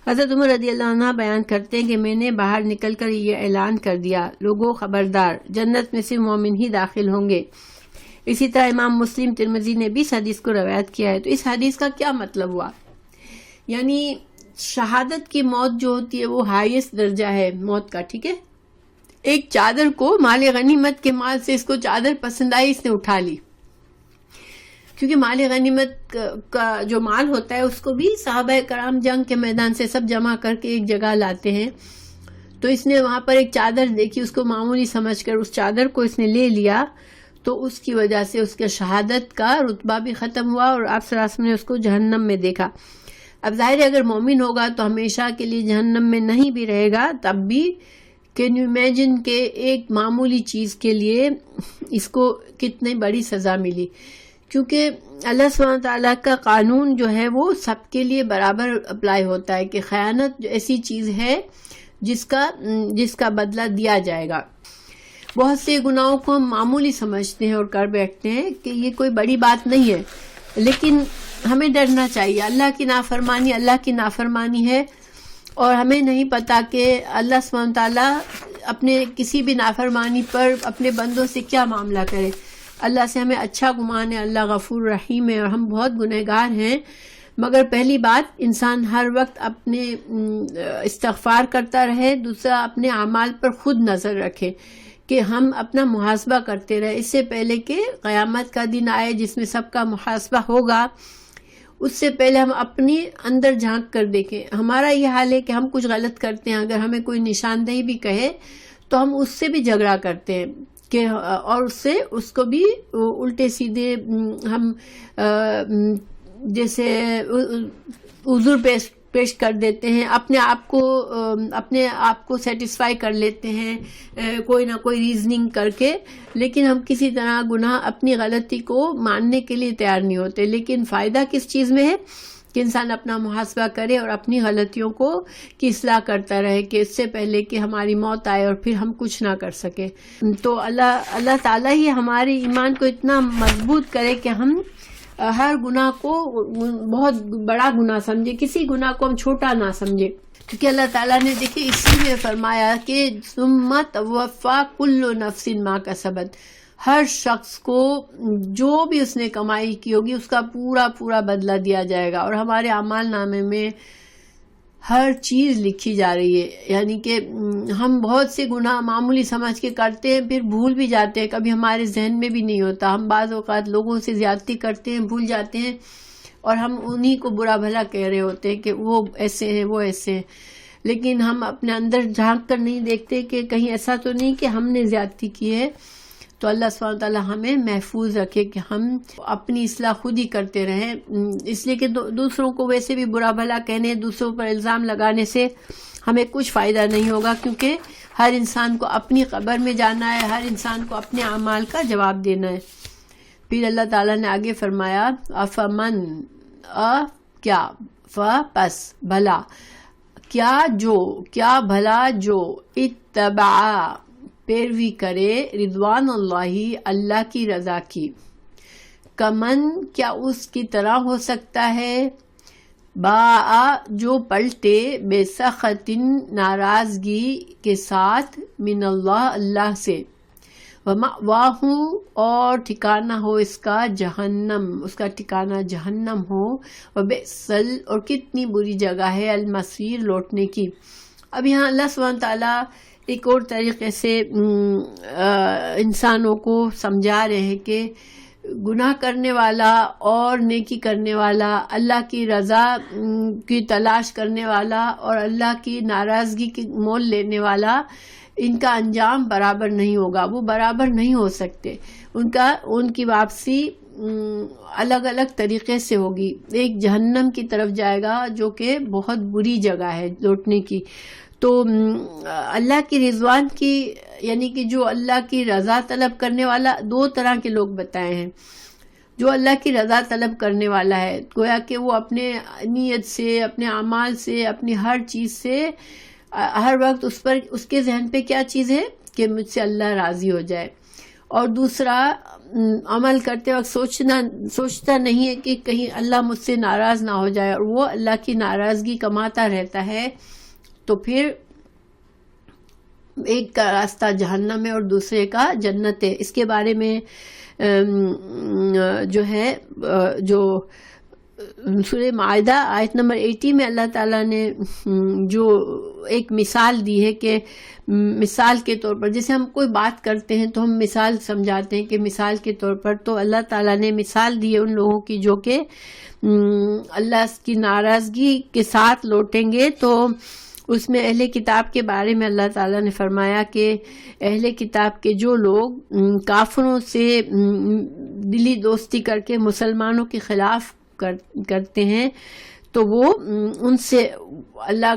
حضرت عمر رضی اللہ عنہ بیان کرتے ہیں کہ میں نے باہر نکل کر یہ اعلان کر دیا لوگوں خبردار جنت میں صرف مومن ہی داخل ہوں گے. اسی طرح امام مسلم ترمذی نے بھی اس حدیث کو روایت کیا ہے. تو اس حدیث کا کیا مطلب ہوا؟ یعنی شہادت کی موت جو ہوتی ہے وہ ہائیسٹ درجہ ہے موت کا. ٹھیک ہے، ایک چادر کو مال غنیمت کے مال سے اس کو چادر پسند آئی، اس نے اٹھا لی، کیونکہ مال غنیمت کا جو مال ہوتا ہے اس کو بھی صحابہ کرام جنگ کے میدان سے سب جمع کر کے ایک جگہ لاتے ہیں. تو اس نے وہاں پر ایک چادر دیکھی، اس کو معمولی سمجھ کر اس چادر کو اس نے لے لیا، تو اس کی وجہ سے اس کے شہادت کا رتبہ بھی ختم ہوا اور آپ صلی اللہ علیہ وسلم نے اس کو جہنم میں دیکھا. اب ظاہر ہے اگر مومن ہوگا تو ہمیشہ کے لیے جہنم میں نہیں بھی رہے گا، تب بھی کین یو امیجن کہ ایک معمولی چیز کے لیے اس کو کتنی بڑی سزا ملی. کیونکہ اللہ سبحانہ تعالیٰ کا قانون جو ہے وہ سب کے لیے برابر اپلائی ہوتا ہے کہ خیانت ایسی چیز ہے جس کا بدلہ دیا جائے گا. بہت سے گناہوں کو ہم معمولی سمجھتے ہیں اور کر بیٹھتے ہیں کہ یہ کوئی بڑی بات نہیں ہے، لیکن ہمیں ڈرنا چاہیے. اللہ کی نافرمانی ہے، اور ہمیں نہیں پتا کہ اللہ سبحانہ تعالیٰ اپنے کسی بھی نافرمانی پر اپنے بندوں سے کیا معاملہ کرے. اللہ سے ہمیں اچھا گمان ہے، اللہ غفور رحیم ہے اور ہم بہت گنہگار ہیں. مگر پہلی بات انسان ہر وقت اپنے استغفار کرتا رہے، دوسرا اپنے اعمال پر خود نظر رکھے کہ ہم اپنا محاسبہ کرتے رہے اس سے پہلے کہ قیامت کا دن آئے جس میں سب کا محاسبہ ہوگا. اس سے پہلے ہم اپنی اندر جھانک کر دیکھیں. ہمارا یہ حال ہے کہ ہم کچھ غلط کرتے ہیں، اگر ہمیں کوئی نشاندہی بھی کہے تو ہم اس سے بھی جھگڑا کرتے ہیں. کہ اور اس سے اس کو بھی الٹے سیدھے ہم جیسے عذر پیش کر دیتے ہیں، اپنے آپ کو سیٹسفائی کر لیتے ہیں کوئی نہ کوئی ریزننگ کر کے، لیکن ہم کسی طرح گناہ اپنی غلطی کو ماننے کے لیے تیار نہیں ہوتے. لیکن فائدہ کس چیز میں ہے کہ انسان اپنا محاسبہ کرے اور اپنی غلطیوں کی اصلاح کرتا رہے، کہ اس سے پہلے کہ ہماری موت آئے اور پھر ہم کچھ نہ کر سکے. تو اللہ تعالیٰ ہی ہمارے ایمان کو اتنا مضبوط کرے کہ ہم ہر گناہ کو بہت بڑا گناہ سمجھے، کسی گناہ کو ہم چھوٹا نہ سمجھے. کیونکہ اللہ تعالیٰ نے دیکھیں اسی میں فرمایا کہ ثم توفی کل نفس ما کسبت، ہر شخص کو جو بھی اس نے کمائی کی ہوگی اس کا پورا بدلہ دیا جائے گا. اور ہمارے اعمال نامے میں ہر چیز لکھی جا رہی ہے. یعنی کہ ہم بہت سے گناہ معمولی سمجھ کے کرتے ہیں، پھر بھول بھی جاتے ہیں، کبھی ہمارے ذہن میں بھی نہیں ہوتا. ہم بعض اوقات لوگوں سے زیادتی کرتے ہیں، بھول جاتے ہیں، اور ہم انہی کو برا بھلا کہہ رہے ہوتے ہیں کہ وہ ایسے ہیں وہ ایسے ہیں. لیکن ہم اپنے اندر جھانک کر نہیں دیکھتے کہ کہیں ایسا تو نہیں کہ ہم نے زیادتی کی ہے. تو اللہ سبحانہ وتعالیٰ ہمیں محفوظ رکھے کہ ہم اپنی اصلاح خود ہی کرتے رہیں. اس لیے کہ دوسروں کو ویسے بھی برا بھلا کہنے، دوسروں پر الزام لگانے سے ہمیں کچھ فائدہ نہیں ہوگا، کیونکہ ہر انسان کو اپنی قبر میں جانا ہے، ہر انسان کو اپنے اعمال کا جواب دینا ہے. پھر اللہ تعالیٰ نے آگے فرمایا افمن کیا پس بھلا کیا بھلا جو اتبع پیروی کرے رضوان اللہ کی رضا کی، کمن کیا اس کی طرح ہو سکتا ہے، با جو پلٹے بے سخط ناراضگی کے ساتھ من اللہ سے، ومأواہ اور ٹھکانہ ہو اس کا جہنم، اس کا ٹھکانہ جہنم ہو، وبئسل اور کتنی بری جگہ ہے المصیر لوٹنے کی. اب یہاں اللہ سبحانہ تعالیٰ ایک اور طریقے سے انسانوں کو سمجھا رہے ہیں کہ گناہ کرنے والا اور نیکی کرنے والا، اللہ کی رضا کی تلاش کرنے والا اور اللہ کی ناراضگی کی مول لینے والا، ان کا انجام برابر نہیں ہوگا، وہ برابر نہیں ہو سکتے. ان کی واپسی الگ الگ طریقے سے ہوگی. ایک جہنم کی طرف جائے گا جو کہ بہت بری جگہ ہے لوٹنے کی. تو اللہ کی رضوان کی یعنی کہ جو اللہ کی رضا طلب کرنے والا، دو طرح کے لوگ بتائے ہیں. جو اللہ کی رضا طلب کرنے والا ہے، گویا کہ وہ اپنے نیت سے، اپنے اعمال سے، اپنی ہر چیز سے ہر وقت اس کے ذہن پہ کیا چیز ہے کہ مجھ سے اللہ راضی ہو جائے. اور دوسرا عمل کرتے وقت سوچتا نہیں ہے کہ کہیں اللہ مجھ سے ناراض نہ ہو جائے، اور وہ اللہ کی ناراضگی کماتا رہتا ہے. تو پھر ایک کا راستہ جہنم ہے اور دوسرے کا جنت ہے. اس کے بارے میں جو ہے جو سورہ معاہدہ آیت نمبر 80 میں اللہ تعالیٰ نے جو ایک مثال دی ہے کہ مثال کے طور پر جیسے ہم کوئی بات کرتے ہیں تو ہم مثال سمجھاتے ہیں کہ مثال کے طور پر، تو اللہ تعالیٰ نے مثال دی ہے ان لوگوں کی جو کہ اللہ کی ناراضگی کے ساتھ لوٹیں گے. تو اس میں اہل کتاب کے بارے میں اللہ تعالیٰ نے فرمایا کہ اہل کتاب کے جو لوگ کافروں سے دلی دوستی کر کے مسلمانوں کے خلاف کرتے ہیں تو وہ ان سے اللہ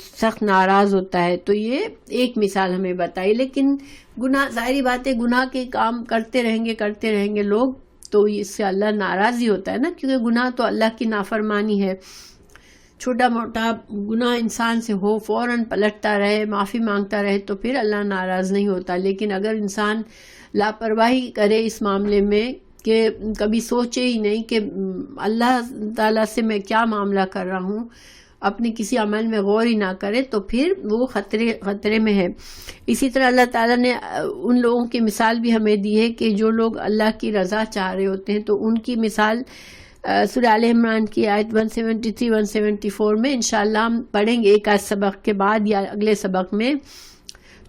سخت ناراض ہوتا ہے. تو یہ ایک مثال ہمیں بتائی. لیکن گناہ، ظاہری بات ہے، گناہ کے کام کرتے رہیں گے لوگ تو اس سے اللہ ناراض ہی ہوتا ہے نا، کیونکہ گناہ تو اللہ کی نافرمانی ہے. چھوٹا موٹا گناہ انسان سے ہو، فوراً پلٹتا رہے، معافی مانگتا رہے تو پھر اللہ ناراض نہیں ہوتا. لیکن اگر انسان لاپرواہی کرے اس معاملے میں کہ کبھی سوچے ہی نہیں کہ اللہ تعالیٰ سے میں کیا معاملہ کر رہا ہوں، اپنے کسی عمل میں غور ہی نہ کرے، تو پھر وہ خطرے میں ہے. اسی طرح اللہ تعالیٰ نے ان لوگوں کی مثال بھی ہمیں دی ہے کہ جو لوگ اللہ کی رضا چاہ رہے ہوتے ہیں، تو ان کی مثال سورہ آل عمران کی آیت 173 174 میں انشاءاللہ ہم پڑھیں گے ایک آج سبق کے بعد یا اگلے سبق میں.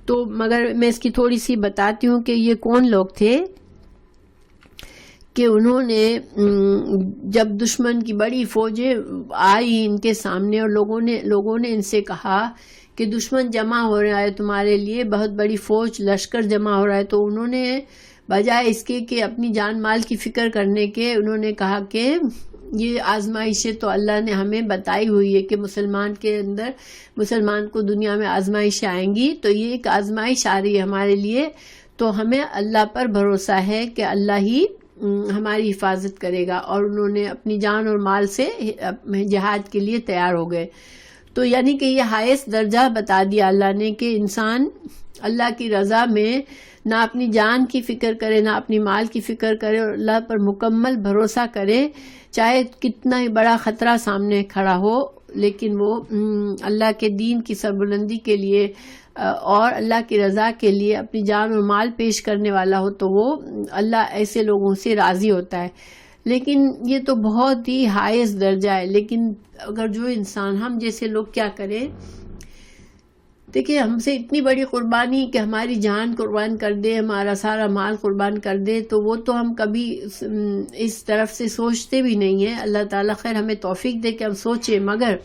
تو مگر میں اس کی تھوڑی سی بتاتی ہوں کہ یہ کون لوگ تھے کہ انہوں نے جب دشمن کی بڑی فوجیں آئی ان کے سامنے اور لوگوں نے ان سے کہا کہ دشمن جمع ہو رہا ہے تمہارے لیے، بہت بڑی فوج لشکر جمع ہو رہا ہے، تو انہوں نے بجائے اس کے کہ اپنی جان مال کی فکر کرنے کے انہوں نے کہا کہ یہ آزمائشیں تو اللہ نے ہمیں بتائی ہوئی ہے کہ مسلمان کو دنیا میں آزمائشیں آئیں گی، تو یہ ایک آزمائش آ رہی ہے ہمارے لیے، تو ہمیں اللہ پر بھروسہ ہے کہ اللہ ہی ہماری حفاظت کرے گا، اور انہوں نے اپنی جان اور مال سے جہاد کے لیے تیار ہو گئے۔ تو یعنی کہ یہ ہائیسٹ درجہ بتا دیا اللہ نے کہ انسان اللہ کی رضا میں نہ اپنی جان کی فکر کرے نہ اپنی مال کی فکر کرے، اور اللہ پر مکمل بھروسہ کرے، چاہے کتنا ہی بڑا خطرہ سامنے کھڑا ہو، لیکن وہ اللہ کے دین کی سربلندی کے لیے اور اللہ کی رضا کے لیے اپنی جان اور مال پیش کرنے والا ہو، تو وہ اللہ ایسے لوگوں سے راضی ہوتا ہے۔ لیکن یہ تو بہت ہی ہائیسٹ درجہ ہے، لیکن اگر جو انسان ہم جیسے لوگ کیا کریں، دیکھیں ہم سے اتنی بڑی قربانی کہ ہماری جان قربان کر دے، ہمارا سارا مال قربان کر دے، تو وہ تو ہم کبھی اس طرف سے سوچتے بھی نہیں ہیں۔ اللہ تعالیٰ خیر ہمیں توفیق دے کہ ہم سوچیں، مگر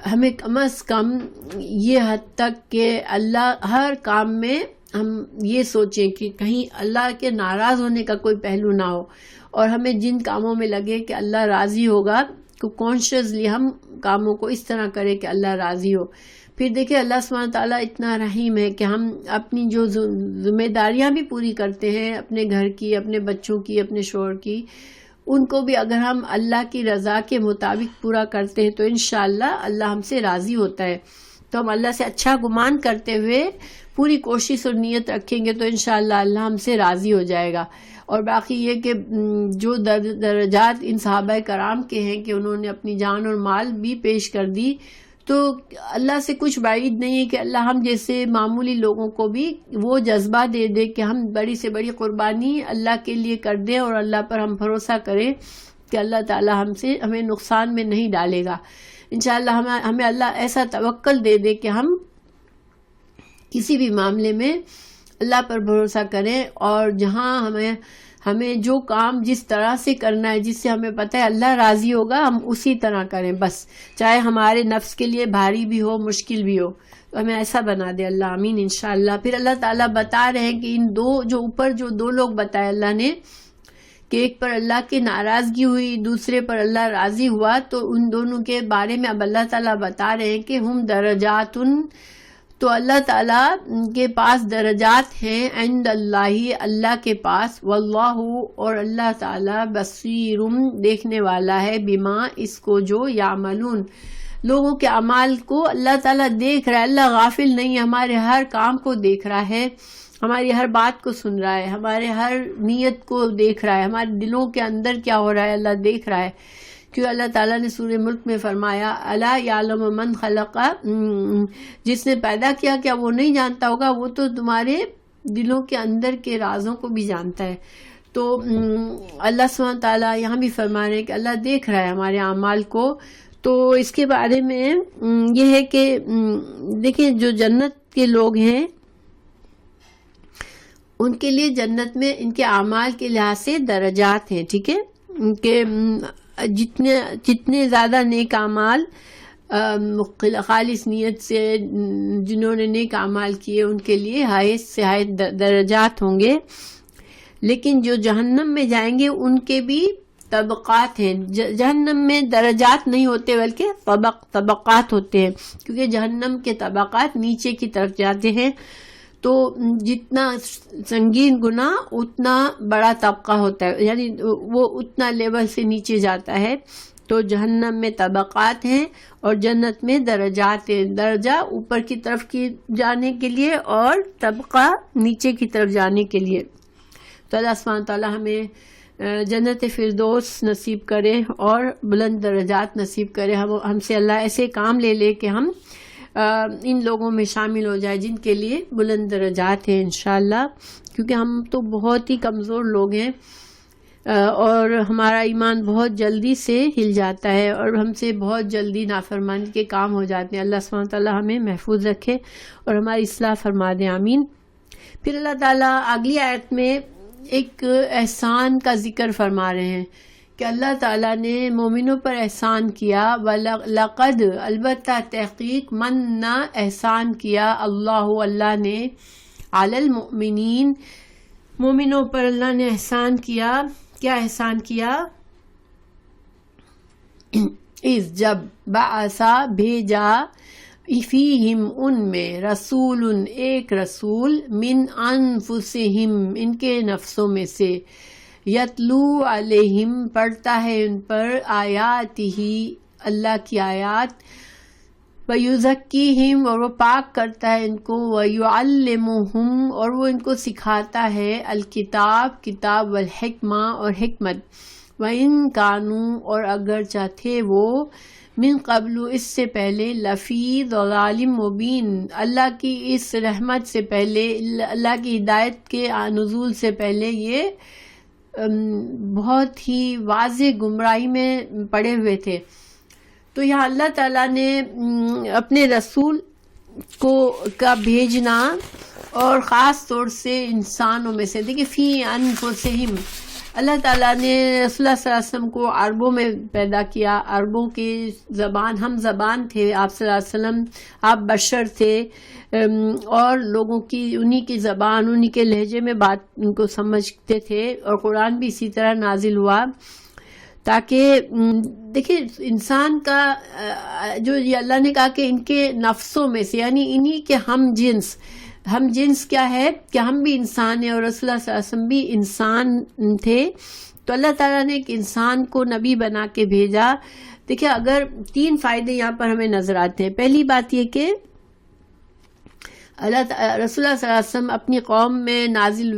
ہمیں کم از کم یہ حد تک کہ اللہ ہر کام میں ہم یہ سوچیں کہ کہیں اللہ کے ناراض ہونے کا کوئی پہلو نہ ہو، اور ہمیں جن کاموں میں لگے کہ اللہ راضی ہوگا تو کانشیسلی ہم کاموں کو اس طرح کریں کہ اللہ راضی ہو۔ پھر دیکھیں اللہ سبحانہ تعالیٰ اتنا رحیم ہے کہ ہم اپنی جو ذمہ داریاں بھی پوری کرتے ہیں، اپنے گھر کی، اپنے بچوں کی، اپنے شوہر کی، ان کو بھی اگر ہم اللہ کی رضا کے مطابق پورا کرتے ہیں تو انشاءاللہ اللہ ہم سے راضی ہوتا ہے۔ تو ہم اللہ سے اچھا گمان کرتے ہوئے پوری کوشش اور نیت رکھیں گے تو انشاءاللہ اللہ ہم سے راضی ہو جائے گا۔ اور باقی یہ کہ جو درجات ان صحابہ کرام کے ہیں کہ انہوں نے اپنی جان اور مال بھی پیش کر دی، تو اللہ سے کچھ بعید نہیں ہے کہ اللہ ہم جیسے معمولی لوگوں کو بھی وہ جذبہ دے دے کہ ہم بڑی سے بڑی قربانی اللہ کے لیے کر دیں، اور اللہ پر ہم بھروسہ کریں کہ اللہ تعالیٰ ہمیں نقصان میں نہیں ڈالے گا۔ انشاءاللہ ہمیں اللہ ایسا توکل دے دے کہ ہم کسی بھی معاملے میں اللہ پر بھروسہ کریں، اور جہاں ہمیں جو کام جس طرح سے کرنا ہے، جس سے ہمیں پتہ ہے اللہ راضی ہوگا، ہم اسی طرح کریں بس، چاہے ہمارے نفس کے لیے بھاری بھی ہو، مشکل بھی ہو، تو ہمیں ایسا بنا دے اللہ، آمین انشاءاللہ۔ پھر اللہ تعالیٰ بتا رہے ہیں کہ ان جو دو لوگ بتائے اللہ نے کہ ایک پر اللہ کی ناراضگی ہوئی، دوسرے پر اللہ راضی ہوا، تو ان دونوں کے بارے میں اب اللہ تعالیٰ بتا رہے ہیں کہ ہم درجات، تو اللہ تعالیٰ کے پاس درجات ہیں، عند اللہ کے پاس، واللہ اور اللہ تعالیٰ بصیر دیکھنے والا ہے، بما اس کو جو یعملون لوگوں کے اعمال کو اللہ تعالیٰ دیکھ رہا ہے۔ اللہ غافل نہیں، ہمارے ہر کام کو دیکھ رہا ہے، ہماری ہر بات کو سن رہا ہے، ہمارے ہر نیت کو دیکھ رہا ہے، ہمارے دلوں کے اندر کیا ہو رہا ہے اللہ دیکھ رہا ہے۔ کیوں اللہ تعالیٰ نے سورہ ملک میں فرمایا الا یعلم من خلق، جس نے پیدا کیا کیا وہ نہیں جانتا ہوگا؟ وہ تو تمہارے دلوں کے اندر کے رازوں کو بھی جانتا ہے۔ تو اللہ سبحانہ تعالیٰ یہاں بھی فرما رہے ہیں کہ اللہ دیکھ رہا ہے ہمارے اعمال کو۔ تو اس کے بارے میں یہ ہے کہ دیکھیں جو جنت کے لوگ ہیں ان کے لیے جنت میں ان کے اعمال کے لحاظ سے درجات ہیں، ٹھیک ہے، کہ جتنے زیادہ نیک اعمال خالص نیت سے جنہوں نے نیک اعمال کیے ان کے لیے ہائیسٹ سے ہائیسٹ درجات ہوں گے، لیکن جو جہنم میں جائیں گے ان کے بھی طبقات ہیں۔ جہنم میں درجات نہیں ہوتے بلکہ طبقات ہوتے ہیں، کیونکہ جہنم کے طبقات نیچے کی طرف جاتے ہیں، تو جتنا سنگین گناہ اتنا بڑا طبقہ ہوتا ہے، یعنی وہ اتنا لیول سے نیچے جاتا ہے۔ تو جہنم میں طبقات ہیں اور جنت میں درجات ہیں، درجہ اوپر کی طرف کی جانے کے لیے اور طبقہ نیچے کی طرف جانے کے لیے۔ تو اللہ سبحانہ تعالیٰ ہمیں جنت فردوس نصیب کرے اور بلند درجات نصیب کرے۔ ہم سے اللہ ایسے کام لے کہ ہم ان لوگوں میں شامل ہو جائے جن کے لیے بلند درجات ہیں انشاءاللہ، کیونکہ ہم تو بہت ہی کمزور لوگ ہیں اور ہمارا ایمان بہت جلدی سے ہل جاتا ہے اور ہم سے بہت جلدی نافرمانی کے کام ہو جاتے ہیں۔ اللہ سبحانہ تعالیٰ ہمیں محفوظ رکھے اور ہماری اصلاح فرما دے، آمین۔ پھر اللہ تعالیٰ اگلی آیت میں ایک احسان کا ذکر فرما رہے ہیں کہ اللہ تعالیٰ نے مومنوں پر احسان کیا. لقد البتہ تحقیق من احسان کیا اللہ نے علی المؤمنین مومنوں پر اللہ نے احسان کیا. کیا احسان کیا؟ اس جب بعثا بھیجا فیہم ان میں رسول ایک رسول من انفسہم ان کے نفسوں میں سے یتلو علیہم پڑھتا ہے ان پر آیاتہ اللہ کی آیات ویزکیہم اور وہ پاک کرتا ہے ان کو ویعلمہم اور وہ ان کو سکھاتا ہے الکتاب کتاب والحکمہ اور حکمت وَإِن كَانُوا اور اگرچہ تھے وہ من قبل اس سے پہلے لفی ضلال مبین اللہ کی اس رحمت سے پہلے اللہ کی ہدایت کے نزول سے پہلے یہ بہت ہی واضح گمراہی میں پڑے ہوئے تھے. تو یہاں اللہ تعالیٰ نے اپنے رسول کا بھیجنا اور خاص طور سے انسانوں میں سے دیکھیں فی انفسہم اللہ تعالیٰ نے رسول اللہ صلی اللہ علیہ وسلم کو عربوں میں پیدا کیا. عربوں کی زبان ہم زبان تھے آپ صلی اللہ علیہ وسلم. آپ بشر تھے اور لوگوں کی انہی کی زبان انہی کے لہجے میں بات ان کو سمجھتے تھے. اور قرآن بھی اسی طرح نازل ہوا تاکہ دیکھیں انسان کا جو یہ اللہ نے کہا کہ ان کے نفسوں میں سے یعنی انہی کے ہم جنس کیا ہے کہ ہم بھی انسان ہیں اور رسول اللہ صلی اللہ علیہ وسلم بھی انسان تھے. تو اللہ تعالیٰ نے ایک انسان کو نبی بنا کے بھیجا. دیکھیں اگر 3 فائدے یہاں پر ہمیں نظر آتے ہیں. پہلی بات یہ کہ رسول اللہ صلی اللہ علیہ وسلم اپنی قوم میں نازل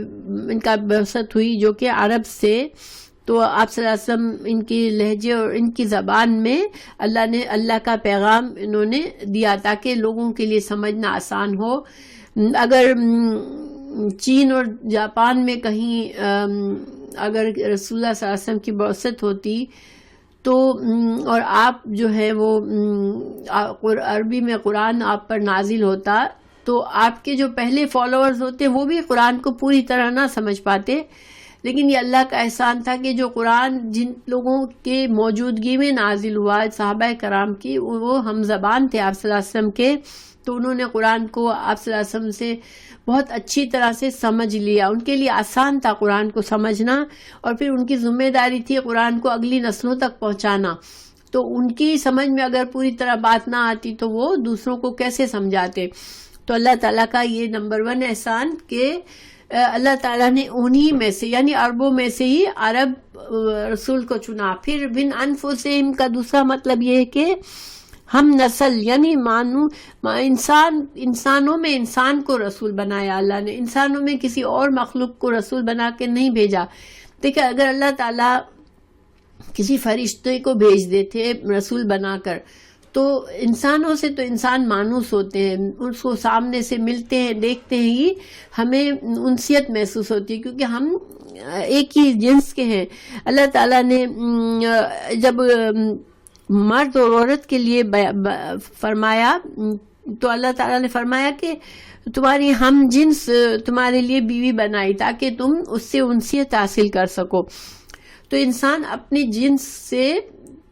ان کا بعثت ہوئی جو کہ عرب سے. تو آپ صلی اللہ علیہ وسلم ان کی لہجے اور ان کی زبان میں اللہ کا پیغام انہوں نے دیا تاکہ لوگوں کے لیے سمجھنا آسان ہو. اگر چین اور جاپان میں کہیں اگر رسول اللہ صلی اللہ علیہ وسلم کی بعثت ہوتی تو اور آپ جو ہے وہ عربی میں قرآن آپ پر نازل ہوتا تو آپ کے جو پہلے فالوورز ہوتے وہ بھی قرآن کو پوری طرح نہ سمجھ پاتے. لیکن یہ اللہ کا احسان تھا کہ جو قرآن جن لوگوں کے موجودگی میں نازل ہوا صحابہ کرام کی وہ ہم زبان تھے آپ صلی اللہ علیہ وسلم کے. تو انہوں نے قرآن کو آپ صلی اللہ علیہ وسلم سے بہت اچھی طرح سے سمجھ لیا. ان کے لیے آسان تھا قرآن کو سمجھنا اور پھر ان کی ذمہ داری تھی قرآن کو اگلی نسلوں تک پہنچانا. تو ان کی سمجھ میں اگر پوری طرح بات نہ آتی تو وہ دوسروں کو کیسے سمجھاتے. تو اللہ تعالیٰ کا یہ نمبر 1 احسان کہ اللہ تعالیٰ نے انہی میں سے یعنی عربوں میں سے ہی عرب رسول کو چنا. پھر بن انفسہم کا دوسرا مطلب یہ ہے کہ ہم نسل یعنی انسانوں میں انسان کو رسول بنایا اللہ نے. انسانوں میں کسی اور مخلوق کو رسول بنا کے نہیں بھیجا. دیکھیں اگر اللہ تعالیٰ کسی فرشتے کو بھیج دیتے رسول بنا کر تو انسانوں سے تو انسان مانوس ہوتے ہیں. اس کو سامنے سے ملتے ہیں دیکھتے ہیں ہی ہمیں انسیت محسوس ہوتی ہے کیونکہ ہم ایک ہی جنس کے ہیں. اللہ تعالیٰ نے جب مرد اور عورت کے لیے فرمایا تو اللہ تعالیٰ نے فرمایا کہ تمہاری ہم جنس تمہارے لیے بیوی بنائی تاکہ تم اس سے انسیت حاصل کر سکو. تو انسان اپنی جنس سے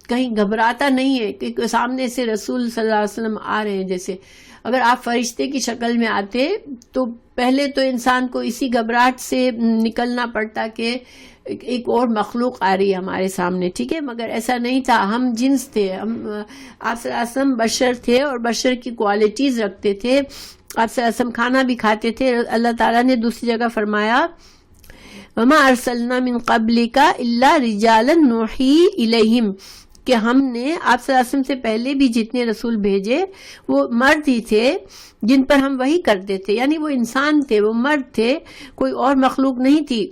کہیں گھبراتا نہیں ہے کہ سامنے سے رسول صلی اللہ علیہ وسلم آ رہے ہیں. جیسے اگر آپ فرشتے کی شکل میں آتے تو پہلے تو انسان کو اسی گھبراہٹ سے نکلنا پڑتا کہ ایک اور مخلوق آ رہی ہے ہمارے سامنے. ٹھیک ہے مگر ایسا نہیں تھا. ہم جنس تھے. ہم آپ صلی اللہ علیہ وسلم بشر تھے اور بشر کی کوالٹیز رکھتے تھے. آپ صلی اللہ علیہ وسلم کھانا بھی کھاتے تھے. اللہ تعالیٰ نے دوسری جگہ فرمایا وَمَا أَرْسَلْنَا مِن قَبْلِكَ إِلَّا رِجَالًا نُوحِي إِلَيْهِمْ کہ ہم نے آپ صلی اللہ علیہ وسلم سے پہلے بھی جتنے رسول بھیجے وہ مرد ہی تھے جن پر ہم وحی کرتے تھے. یعنی وہ انسان تھے وہ مرد تھے کوئی اور مخلوق نہیں تھی.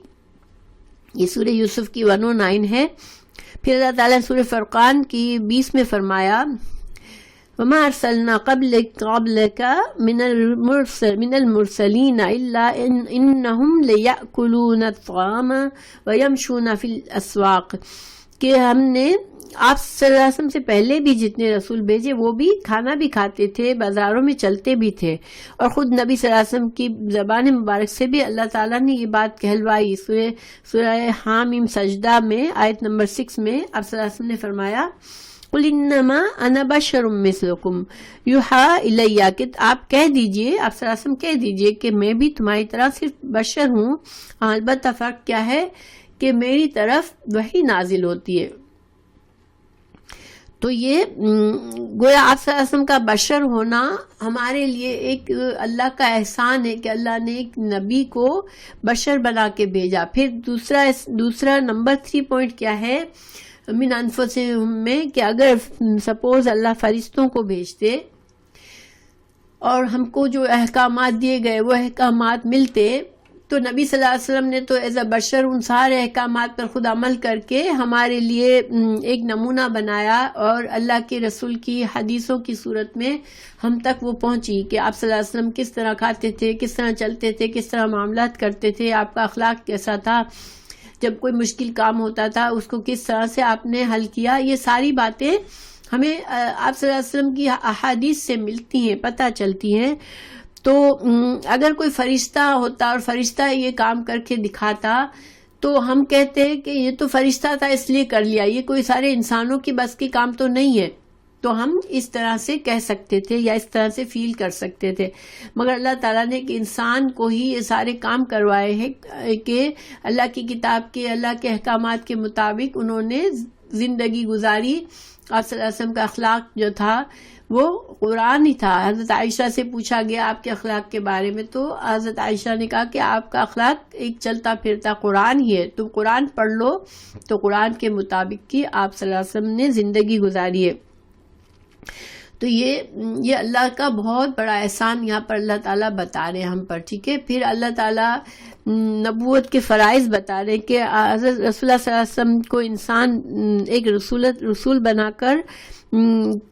یہ سورہ یوسف کی 109 ہے. پھر اللہ تعالیٰ نے سورہ فرقان کی 20 میں فرمایا وَمَا أَرْسَلْنَا قَبْلَكَ مِنَ الْمُرْسَلِينَ إِلَّا إِنَّهُمْ لَيَأْكُلُونَ الطَّعَامَ وَيَمْشُونَ فِي الْأَسْوَاقِ کہ ہم نے آپ صلی اللہ علیہ وسلم سے پہلے بھی جتنے رسول بھیجے وہ بھی کھانا بھی کھاتے تھے، بازاروں میں چلتے بھی تھے، اور خود نبی صلی اللہ علیہ وسلم کی زبان مبارک سے بھی اللہ تعالیٰ نے یہ بات کہلوائی۔ سورہ حامیم سجدہ میں آیت نمبر 6 میں آپ صلی اللہ علیہ وسلم نے فرمایا قُلْ إِنَّمَا أَنَا بَشَرٌ مِثْلُكُمْ يُوحَىٰ إِلَيَّ، کہ آپ کہہ دیجئے، آپ صلی اللہ علیہ وسلم کہہ دیجئے کہ میں بھی تمہاری طرح صرف بشر ہوں، البتہ فرق کیا ہے کہ میری طرف وحی نازل ہوتی ہے۔ تو یہ گویا آپ صلی اللہ علیہ وسلم کا بشر ہونا ہمارے لیے ایک اللہ کا احسان ہے کہ اللہ نے ایک نبی کو بشر بنا کے بھیجا۔ پھر دوسرا نمبر 3 پوائنٹ کیا ہے من انفسہم میں، کہ اگر سپوز اللہ فرشتوں کو بھیجتے اور ہم کو جو احکامات دیے گئے وہ احکامات ملتے، تو نبی صلی اللہ علیہ وسلم نے تو ایز اے بشر ان سارے احکامات پر خود عمل کر کے ہمارے لیے ایک نمونہ بنایا، اور اللہ کے رسول کی حدیثوں کی صورت میں ہم تک وہ پہنچی کہ آپ صلی اللہ علیہ وسلم کس طرح کھاتے تھے، کس طرح چلتے تھے، کس طرح معاملات کرتے تھے، آپ کا اخلاق کیسا تھا، جب کوئی مشکل کام ہوتا تھا اس کو کس طرح سے آپ نے حل کیا۔ یہ ساری باتیں ہمیں آپ صلی اللہ علیہ وسلم کی احادیث سے ملتی ہیں، پتہ چلتی ہیں۔ تو اگر کوئی فرشتہ ہوتا اور فرشتہ یہ کام کر کے دکھاتا تو ہم کہتے کہ یہ تو فرشتہ تھا اس لیے کر لیا، یہ کوئی سارے انسانوں کی بس کی کام تو نہیں ہے، تو ہم اس طرح سے کہہ سکتے تھے یا اس طرح سے فیل کر سکتے تھے۔ مگر اللہ تعالیٰ نے کہ انسان کو ہی یہ سارے کام کروائے ہیں کہ اللہ کی کتاب کے، اللہ کے احکامات کے مطابق انہوں نے زندگی گزاری۔ آپ صلی اللہ علیہ وسلم کا اخلاق جو تھا وہ قرآن ہی تھا۔ حضرت عائشہ سے پوچھا گیا آپ کے اخلاق کے بارے میں، تو حضرت عائشہ نے کہا کہ آپ کا اخلاق ایک چلتا پھرتا قرآن ہی ہے، تم قرآن پڑھ لو تو قرآن کے مطابق کی آپ صلی اللہ علیہ وسلم نے زندگی گزاری ہے۔ تو یہ اللہ کا بہت بڑا احسان یہاں پر اللہ تعالیٰ بتا رہے ہیں ہم پر، ٹھیک ہے۔ پھر اللہ تعالیٰ نبوت کے فرائض بتا رہے کہ حضرت رسول اللہ صلی اللہ علیہ وسلم کو انسان ایک رسول بنا کر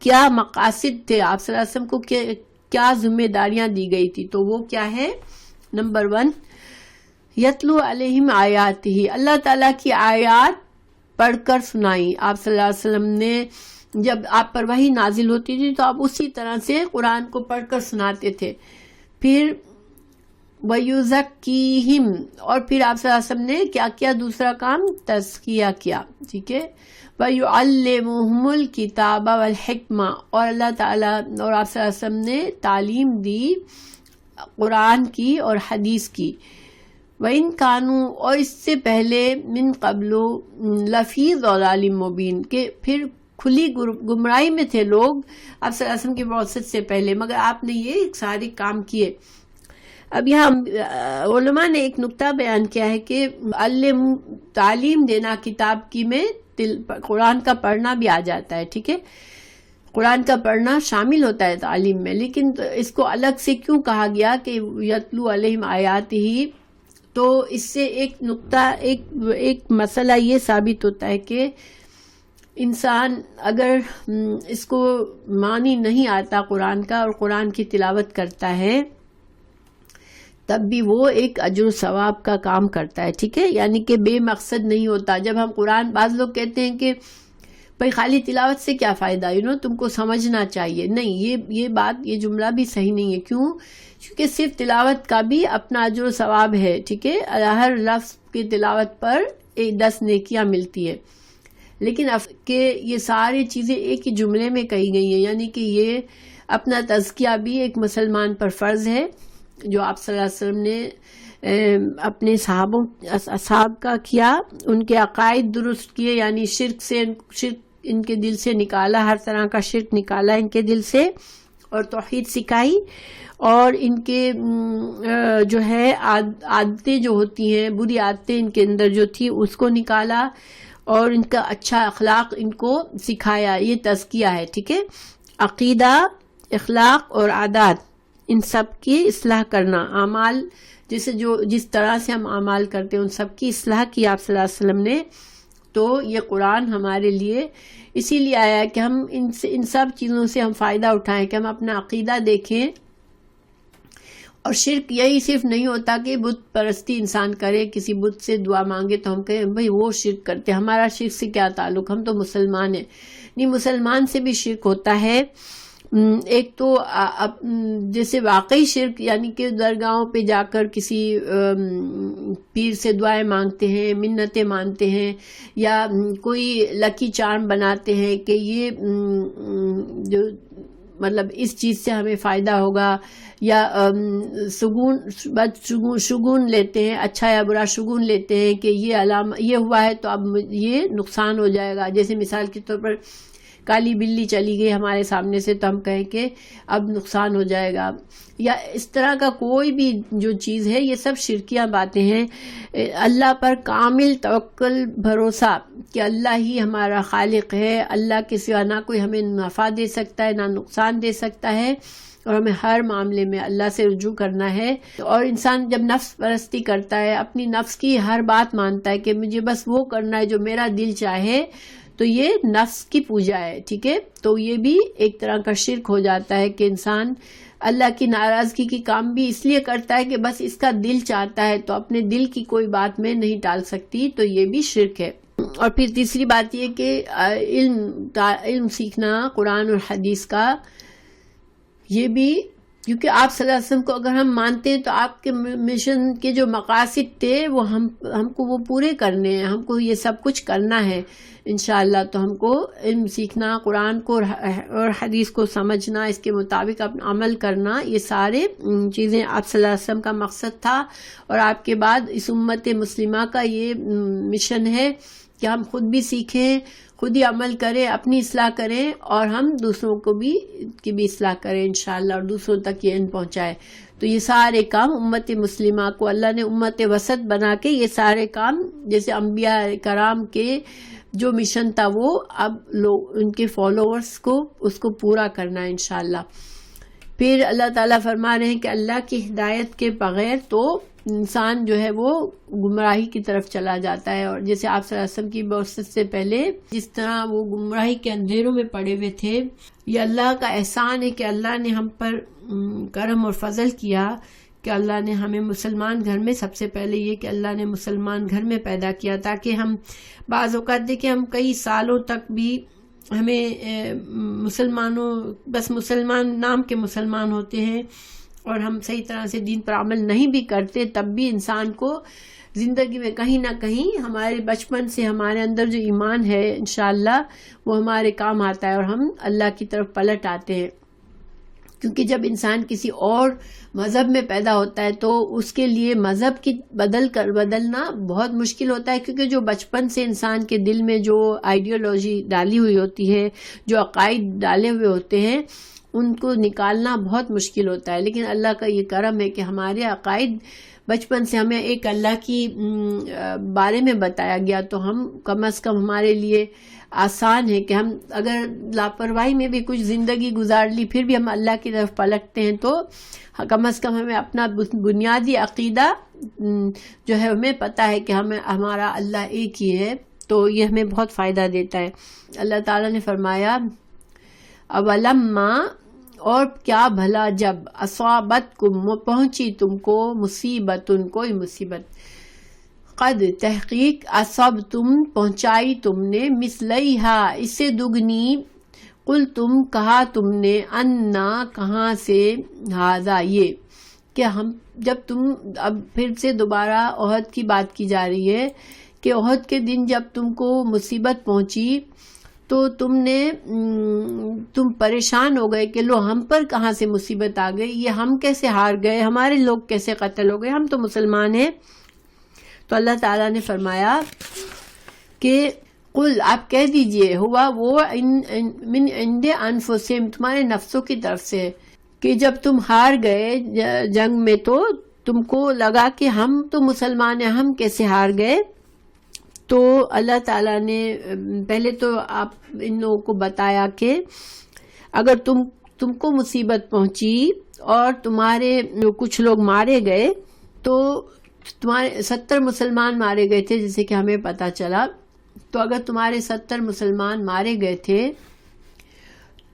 کیا مقاصد تھے، آپ صلی اللہ علیہ وسلم کو کیا ذمہ داریاں دی گئی تھی، تو وہ کیا ہے؟ نمبر 1 یتلو علیہم آیاتہ، اللہ تعالیٰ کی آیات پڑھ کر سنائی۔ آپ صلی اللہ علیہ وسلم نے جب آپ پر وحی نازل ہوتی تھی تو آپ اسی طرح سے قرآن کو پڑھ کر سناتے تھے۔ پھر وَيُزَكِّيهِمْ، اور پھر آپ صلی اللہ علیہ وسلم نے کیا کیا؟ دوسرا کام تزکیہ کیا، ٹھیک ہے۔ وَيُعَلِّمُهُمُ الْكِتَابَ وَالْحِكْمَةَ، اور اللہ تعالیٰ اور آپ صلی اللہ علیہ وسلم نے تعلیم دی قرآن کی اور حدیث کی۔ وَإِن كَانُوا، اور اس سے پہلے مِن قَبْلُ لَفِي ضَلَالٍ مُبِينٍ، کہ پھر کھلی گمراہی میں تھے لوگ آپ صلی اللہ علیہ وسلم کی بعثت سے پہلے، مگر آپ نے یہ سارے کام کیے۔ اب یہاں علماء نے ایک نقطہ بیان کیا ہے کہ تعلیم دینا کتاب کی میں قرآن کا پڑھنا بھی آ جاتا ہے، ٹھیک ہے۔ قرآن کا پڑھنا شامل ہوتا ہے تعلیم میں، لیکن اس کو الگ سے کیوں کہا گیا کہ یتلو علیہم آیات ہی؟ تو اس سے ایک نقطہ ایک مسئلہ یہ ثابت ہوتا ہے کہ انسان اگر اس کو معنی نہیں آتا قرآن کا اور قرآن کی تلاوت کرتا ہے تب بھی وہ ایک اجر و ثواب کا کام کرتا ہے، ٹھیک ہے۔ یعنی کہ بے مقصد نہیں ہوتا۔ جب ہم قرآن، بعض لوگ کہتے ہیں کہ بھائی خالی تلاوت سے کیا فائدہ، تم کو سمجھنا چاہیے، نہیں، یہ بات، یہ جملہ بھی صحیح نہیں ہے۔ کیوں؟ کیونکہ صرف تلاوت کا بھی اپنا اجر و ثواب ہے، ٹھیک ہے۔ ہر لفظ کی تلاوت پر 10 نیکیاں ملتی ہے، لیکن کہ یہ ساری چیزیں ایک ہی جملے میں کہی گئی ہیں، یعنی کہ یہ اپنا تزکیہ بھی ایک مسلمان پر فرض ہے، جو آپ صلی اللہ علیہ وسلم نے اپنے اصحاب کا کیا، ان کے عقائد درست کیے، یعنی شرک ان کے دل سے نکالا، ہر طرح کا شرک نکالا ان کے دل سے، اور توحید سکھائی، اور ان کے جو ہے عادتیں جو ہوتی ہیں، بری عادتیں ان کے اندر جو تھی اس کو نکالا، اور ان کا اچھا اخلاق ان کو سکھایا۔ یہ تزکیہ ہے، ٹھیک ہے۔ عقیدہ، اخلاق اور عادات، ان سب کی اصلاح کرنا، اعمال جس طرح سے ہم اعمال کرتے ہیں ان سب کی اصلاح کی آپ صلی اللہ علیہ وسلم نے۔ تو یہ قرآن ہمارے لیے اسی لیے آیا ہے کہ ہم ان سب چیزوں سے ہم فائدہ اٹھائیں، کہ ہم اپنا عقیدہ دیکھیں اور شرک یہی صرف نہیں ہوتا کہ بت پرستی انسان کرے، کسی بت سے دعا مانگے تو ہم کہیں بھئی وہ شرک کرتے، ہمارا شرک سے کیا تعلق، ہم تو مسلمان ہیں. نہیں، مسلمان سے بھی شرک ہوتا ہے. ایک تو جیسے واقعی شرک، یعنی کہ درگاہوں پہ جا کر کسی پیر سے دعائیں مانگتے ہیں، منتیں مانتے ہیں، یا کوئی لکی چارم بناتے ہیں کہ یہ جو مطلب اس چیز سے ہمیں فائدہ ہوگا، یا شگون لیتے ہیں، اچھا یا برا شگون لیتے ہیں کہ یہ علامہ یہ ہوا ہے تو اب یہ نقصان ہو جائے گا. جیسے مثال کے طور پر کالی بلی چلی گئی ہمارے سامنے سے تو ہم کہیں کہ اب نقصان ہو جائے گا، یا اس طرح کا کوئی بھی جو چیز ہے، یہ سب شرکیاں باتیں ہیں. اللہ پر کامل توکل، بھروسہ کہ اللہ ہی ہمارا خالق ہے، اللہ کے سوا نہ کوئی ہمیں نفع دے سکتا ہے نہ نقصان دے سکتا ہے، اور ہمیں ہر معاملے میں اللہ سے رجوع کرنا ہے. اور انسان جب نفس پرستی کرتا ہے، اپنی نفس کی ہر بات مانتا ہے کہ مجھے بس وہ کرنا ہے جو میرا دل چاہے، تو یہ نفس کی پوجا ہے. ٹھیک ہے، تو یہ بھی ایک طرح کا شرک ہو جاتا ہے کہ انسان اللہ کی ناراضگی کی کام بھی اس لیے کرتا ہے کہ بس اس کا دل چاہتا ہے، تو اپنے دل کی کوئی بات میں نہیں ٹال سکتی، تو یہ بھی شرک ہے. اور پھر تیسری بات یہ کہ علم سیکھنا قرآن اور حدیث کا، یہ بھی کیونکہ آپ صلی اللہ علیہ وسلم کو اگر ہم مانتے ہیں تو آپ کے مشن کے جو مقاصد تھے وہ ہم کو وہ پورے کرنے ہیں، ہم کو یہ سب کچھ کرنا ہے انشاءاللہ. تو ہم کو علم سیکھنا، قرآن کو اور حدیث کو سمجھنا، اس کے مطابق اپنا عمل کرنا، یہ سارے چیزیں آپ صلی اللہ علیہ وسلم کا مقصد تھا. اور آپ کے بعد اس امت مسلمہ کا یہ مشن ہے کہ ہم خود بھی سیکھیں، خود ہی عمل کریں، اپنی اصلاح کریں، اور ہم دوسروں کو بھی کی بھی اصلاح کریں انشاءاللہ، اور دوسروں تک یہ علم پہنچائے. تو یہ سارے کام امت مسلمہ کو اللہ نے امت وسط بنا کے یہ سارے کام، جیسے انبیاء کرام کے جو مشن تھا وہ اب لوگ ان کے فالوورز کو اس کو پورا کرنا ہے انشاءاللہ. پھر اللہ تعالیٰ فرما رہے ہیں کہ اللہ کی ہدایت کے بغیر تو انسان جو ہے وہ گمراہی کی طرف چلا جاتا ہے. اور جیسے آپ صلی اللہ علیہ وسلم کی بعثت سے پہلے جس طرح وہ گمراہی کے اندھیروں میں پڑے ہوئے تھے، یہ اللہ کا احسان ہے کہ اللہ نے ہم پر کرم اور فضل کیا کہ اللہ نے ہمیں مسلمان گھر میں، سب سے پہلے یہ کہ اللہ نے مسلمان گھر میں پیدا کیا، تاکہ ہم بعض اوقات دیکھیں ہم کئی سالوں تک بھی ہمیں مسلمانوں بس مسلمان نام کے مسلمان ہوتے ہیں اور ہم صحیح طرح سے دین پر عمل نہیں بھی کرتے، تب بھی انسان کو زندگی میں کہیں نہ کہیں ہمارے بچپن سے ہمارے اندر جو ایمان ہے انشاءاللہ وہ ہمارے کام آتا ہے اور ہم اللہ کی طرف پلٹ آتے ہیں. کیونکہ جب انسان کسی اور مذہب میں پیدا ہوتا ہے تو اس کے لیے مذہب کی بدلنا بہت مشکل ہوتا ہے، کیونکہ جو بچپن سے انسان کے دل میں جو آئیڈیالوجی ڈالی ہوئی ہوتی ہے، جو عقائد ڈالے ہوئے ہوتے ہیں، ان کو نکالنا بہت مشکل ہوتا ہے. لیکن اللہ کا یہ کرم ہے کہ ہمارے عقائد بچپن سے ہمیں ایک اللہ کی بارے میں بتایا گیا، تو ہم کم از کم ہمارے لیے آسان ہے کہ ہم اگر لاپرواہی میں بھی کچھ زندگی گزار لی پھر بھی ہم اللہ کی طرف پلٹتے ہیں، تو کم از کم ہمیں اپنا بنیادی عقیدہ جو ہے ہمیں پتہ ہے کہ ہمارا اللہ ایک ہی ہے، تو یہ ہمیں بہت فائدہ دیتا ہے. اللہ تعالیٰ نے فرمایا اولما، اور کیا بھلا جب اصابتکم پہنچی تم کو مصیبت، کوئی مصیبت، قد تحقیق اصبتم پہنچائی تم نے، مثلیہا اس سے دگنی، قل تم کہا تم نے، انا کہاں سے، ہذا یہ کہ ہم جب تم اب پھر سے دوبارہ احد کی بات کی جا رہی ہے کہ احد کے دن جب تم کو مصیبت پہنچی تو تم پریشان ہو گئے کہ لو ہم پر کہاں سے مصیبت آ گئی، یہ ہم کیسے ہار گئے، ہمارے لوگ کیسے قتل ہو گئے، ہم تو مسلمان ہیں. تو اللہ تعالیٰ نے فرمایا کہ قل آپ کہہ دیجئے، ہوا وہ من عند انفسہم تمہارے نفسوں کی طرف سے، کہ جب تم ہار گئے جنگ میں تو تم کو لگا کہ ہم تو مسلمان ہیں، ہم کیسے ہار گئے. تو اللہ تعالیٰ نے پہلے تو آپ ان لوگوں کو بتایا کہ اگر تم کو مصیبت پہنچی اور تمہارے کچھ لوگ مارے گئے، تو تمہارے 70 مسلمان مارے گئے تھے جیسے کہ ہمیں پتہ چلا. تو اگر تمہارے 70 مسلمان مارے گئے تھے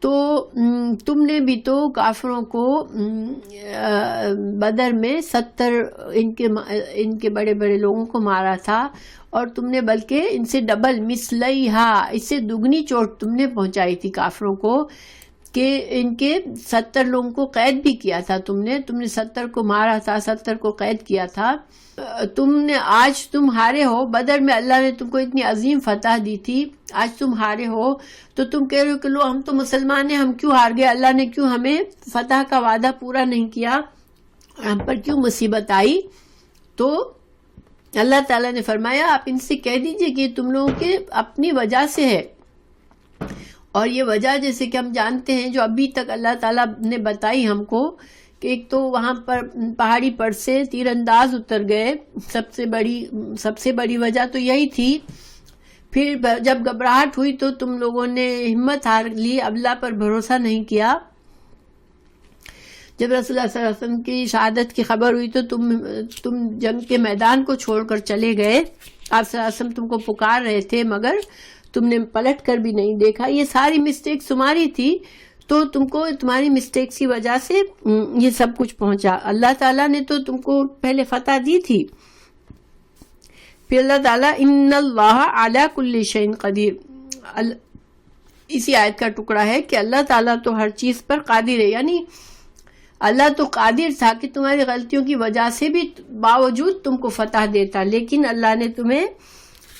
تو تم نے بھی تو کافروں کو بدر میں 70 ان کے بڑے بڑے لوگوں کو مارا تھا، اور تم نے بلکہ ان سے ڈبل مثلیہا، اس سے دگنی چوٹ تم نے پہنچائی تھی کافروں کو، کہ ان کے 70 لوگوں کو قید بھی کیا تھا تم نے 70 کو مارا تھا، 70 کو قید کیا تھا۔ آج تم ہارے ہو، بدر میں اللہ نے تم کو اتنی عظیم فتح دی تھی، آج تم ہارے ہو تو تم کہہ رہے ہو کہ لو ہم تو مسلمان ہیں، ہم کیوں ہار گئے، اللہ نے کیوں ہمیں فتح کا وعدہ پورا نہیں کیا، ہم پر کیوں مصیبت آئی؟ تو اللہ تعالیٰ نے فرمایا آپ ان سے کہہ دیجئے کہ تم لوگوں کے اپنی وجہ سے ہے، اور یہ وجہ جیسے کہ ہم جانتے ہیں جو ابھی تک اللہ تعالیٰ نے بتائی ہم کو، کہ ایک تو وہاں پر پہاڑی پر سے تیر انداز اتر گئے، سب سے بڑی وجہ تو یہی تھی۔ پھر جب گھبراہٹ ہوئی تو تم لوگوں نے ہمت ہار لی، اللہ پر بھروسہ نہیں کیا۔ جب رسول اللہ صلی اللہ علیہ وسلم کی شہادت کی خبر ہوئی تو تم جنگ کے میدان کو چھوڑ کر چلے گئے، آپ صلی اللہ علیہ وسلم تم کو پکار رہے تھے مگر تم نے پلٹ کر بھی نہیں دیکھا۔ یہ ساری مسٹیکس تمہاری تھی، تو تم کو تمہاری مسٹیکس کی وجہ سے یہ سب کچھ پہنچا۔ اللہ تعالیٰ نے تو تم کو پہلے فتح دی تھی۔ پھر اللہ تعالیٰ ان اللہ علی کل شیء قدیر، اسی آیت کا ٹکڑا ہے کہ اللہ تعالیٰ تو ہر چیز پر قادر ہے، یعنی اللہ تو قادر تھا کہ تمہاری غلطیوں کی وجہ سے بھی باوجود تم کو فتح دیتا، لیکن اللہ نے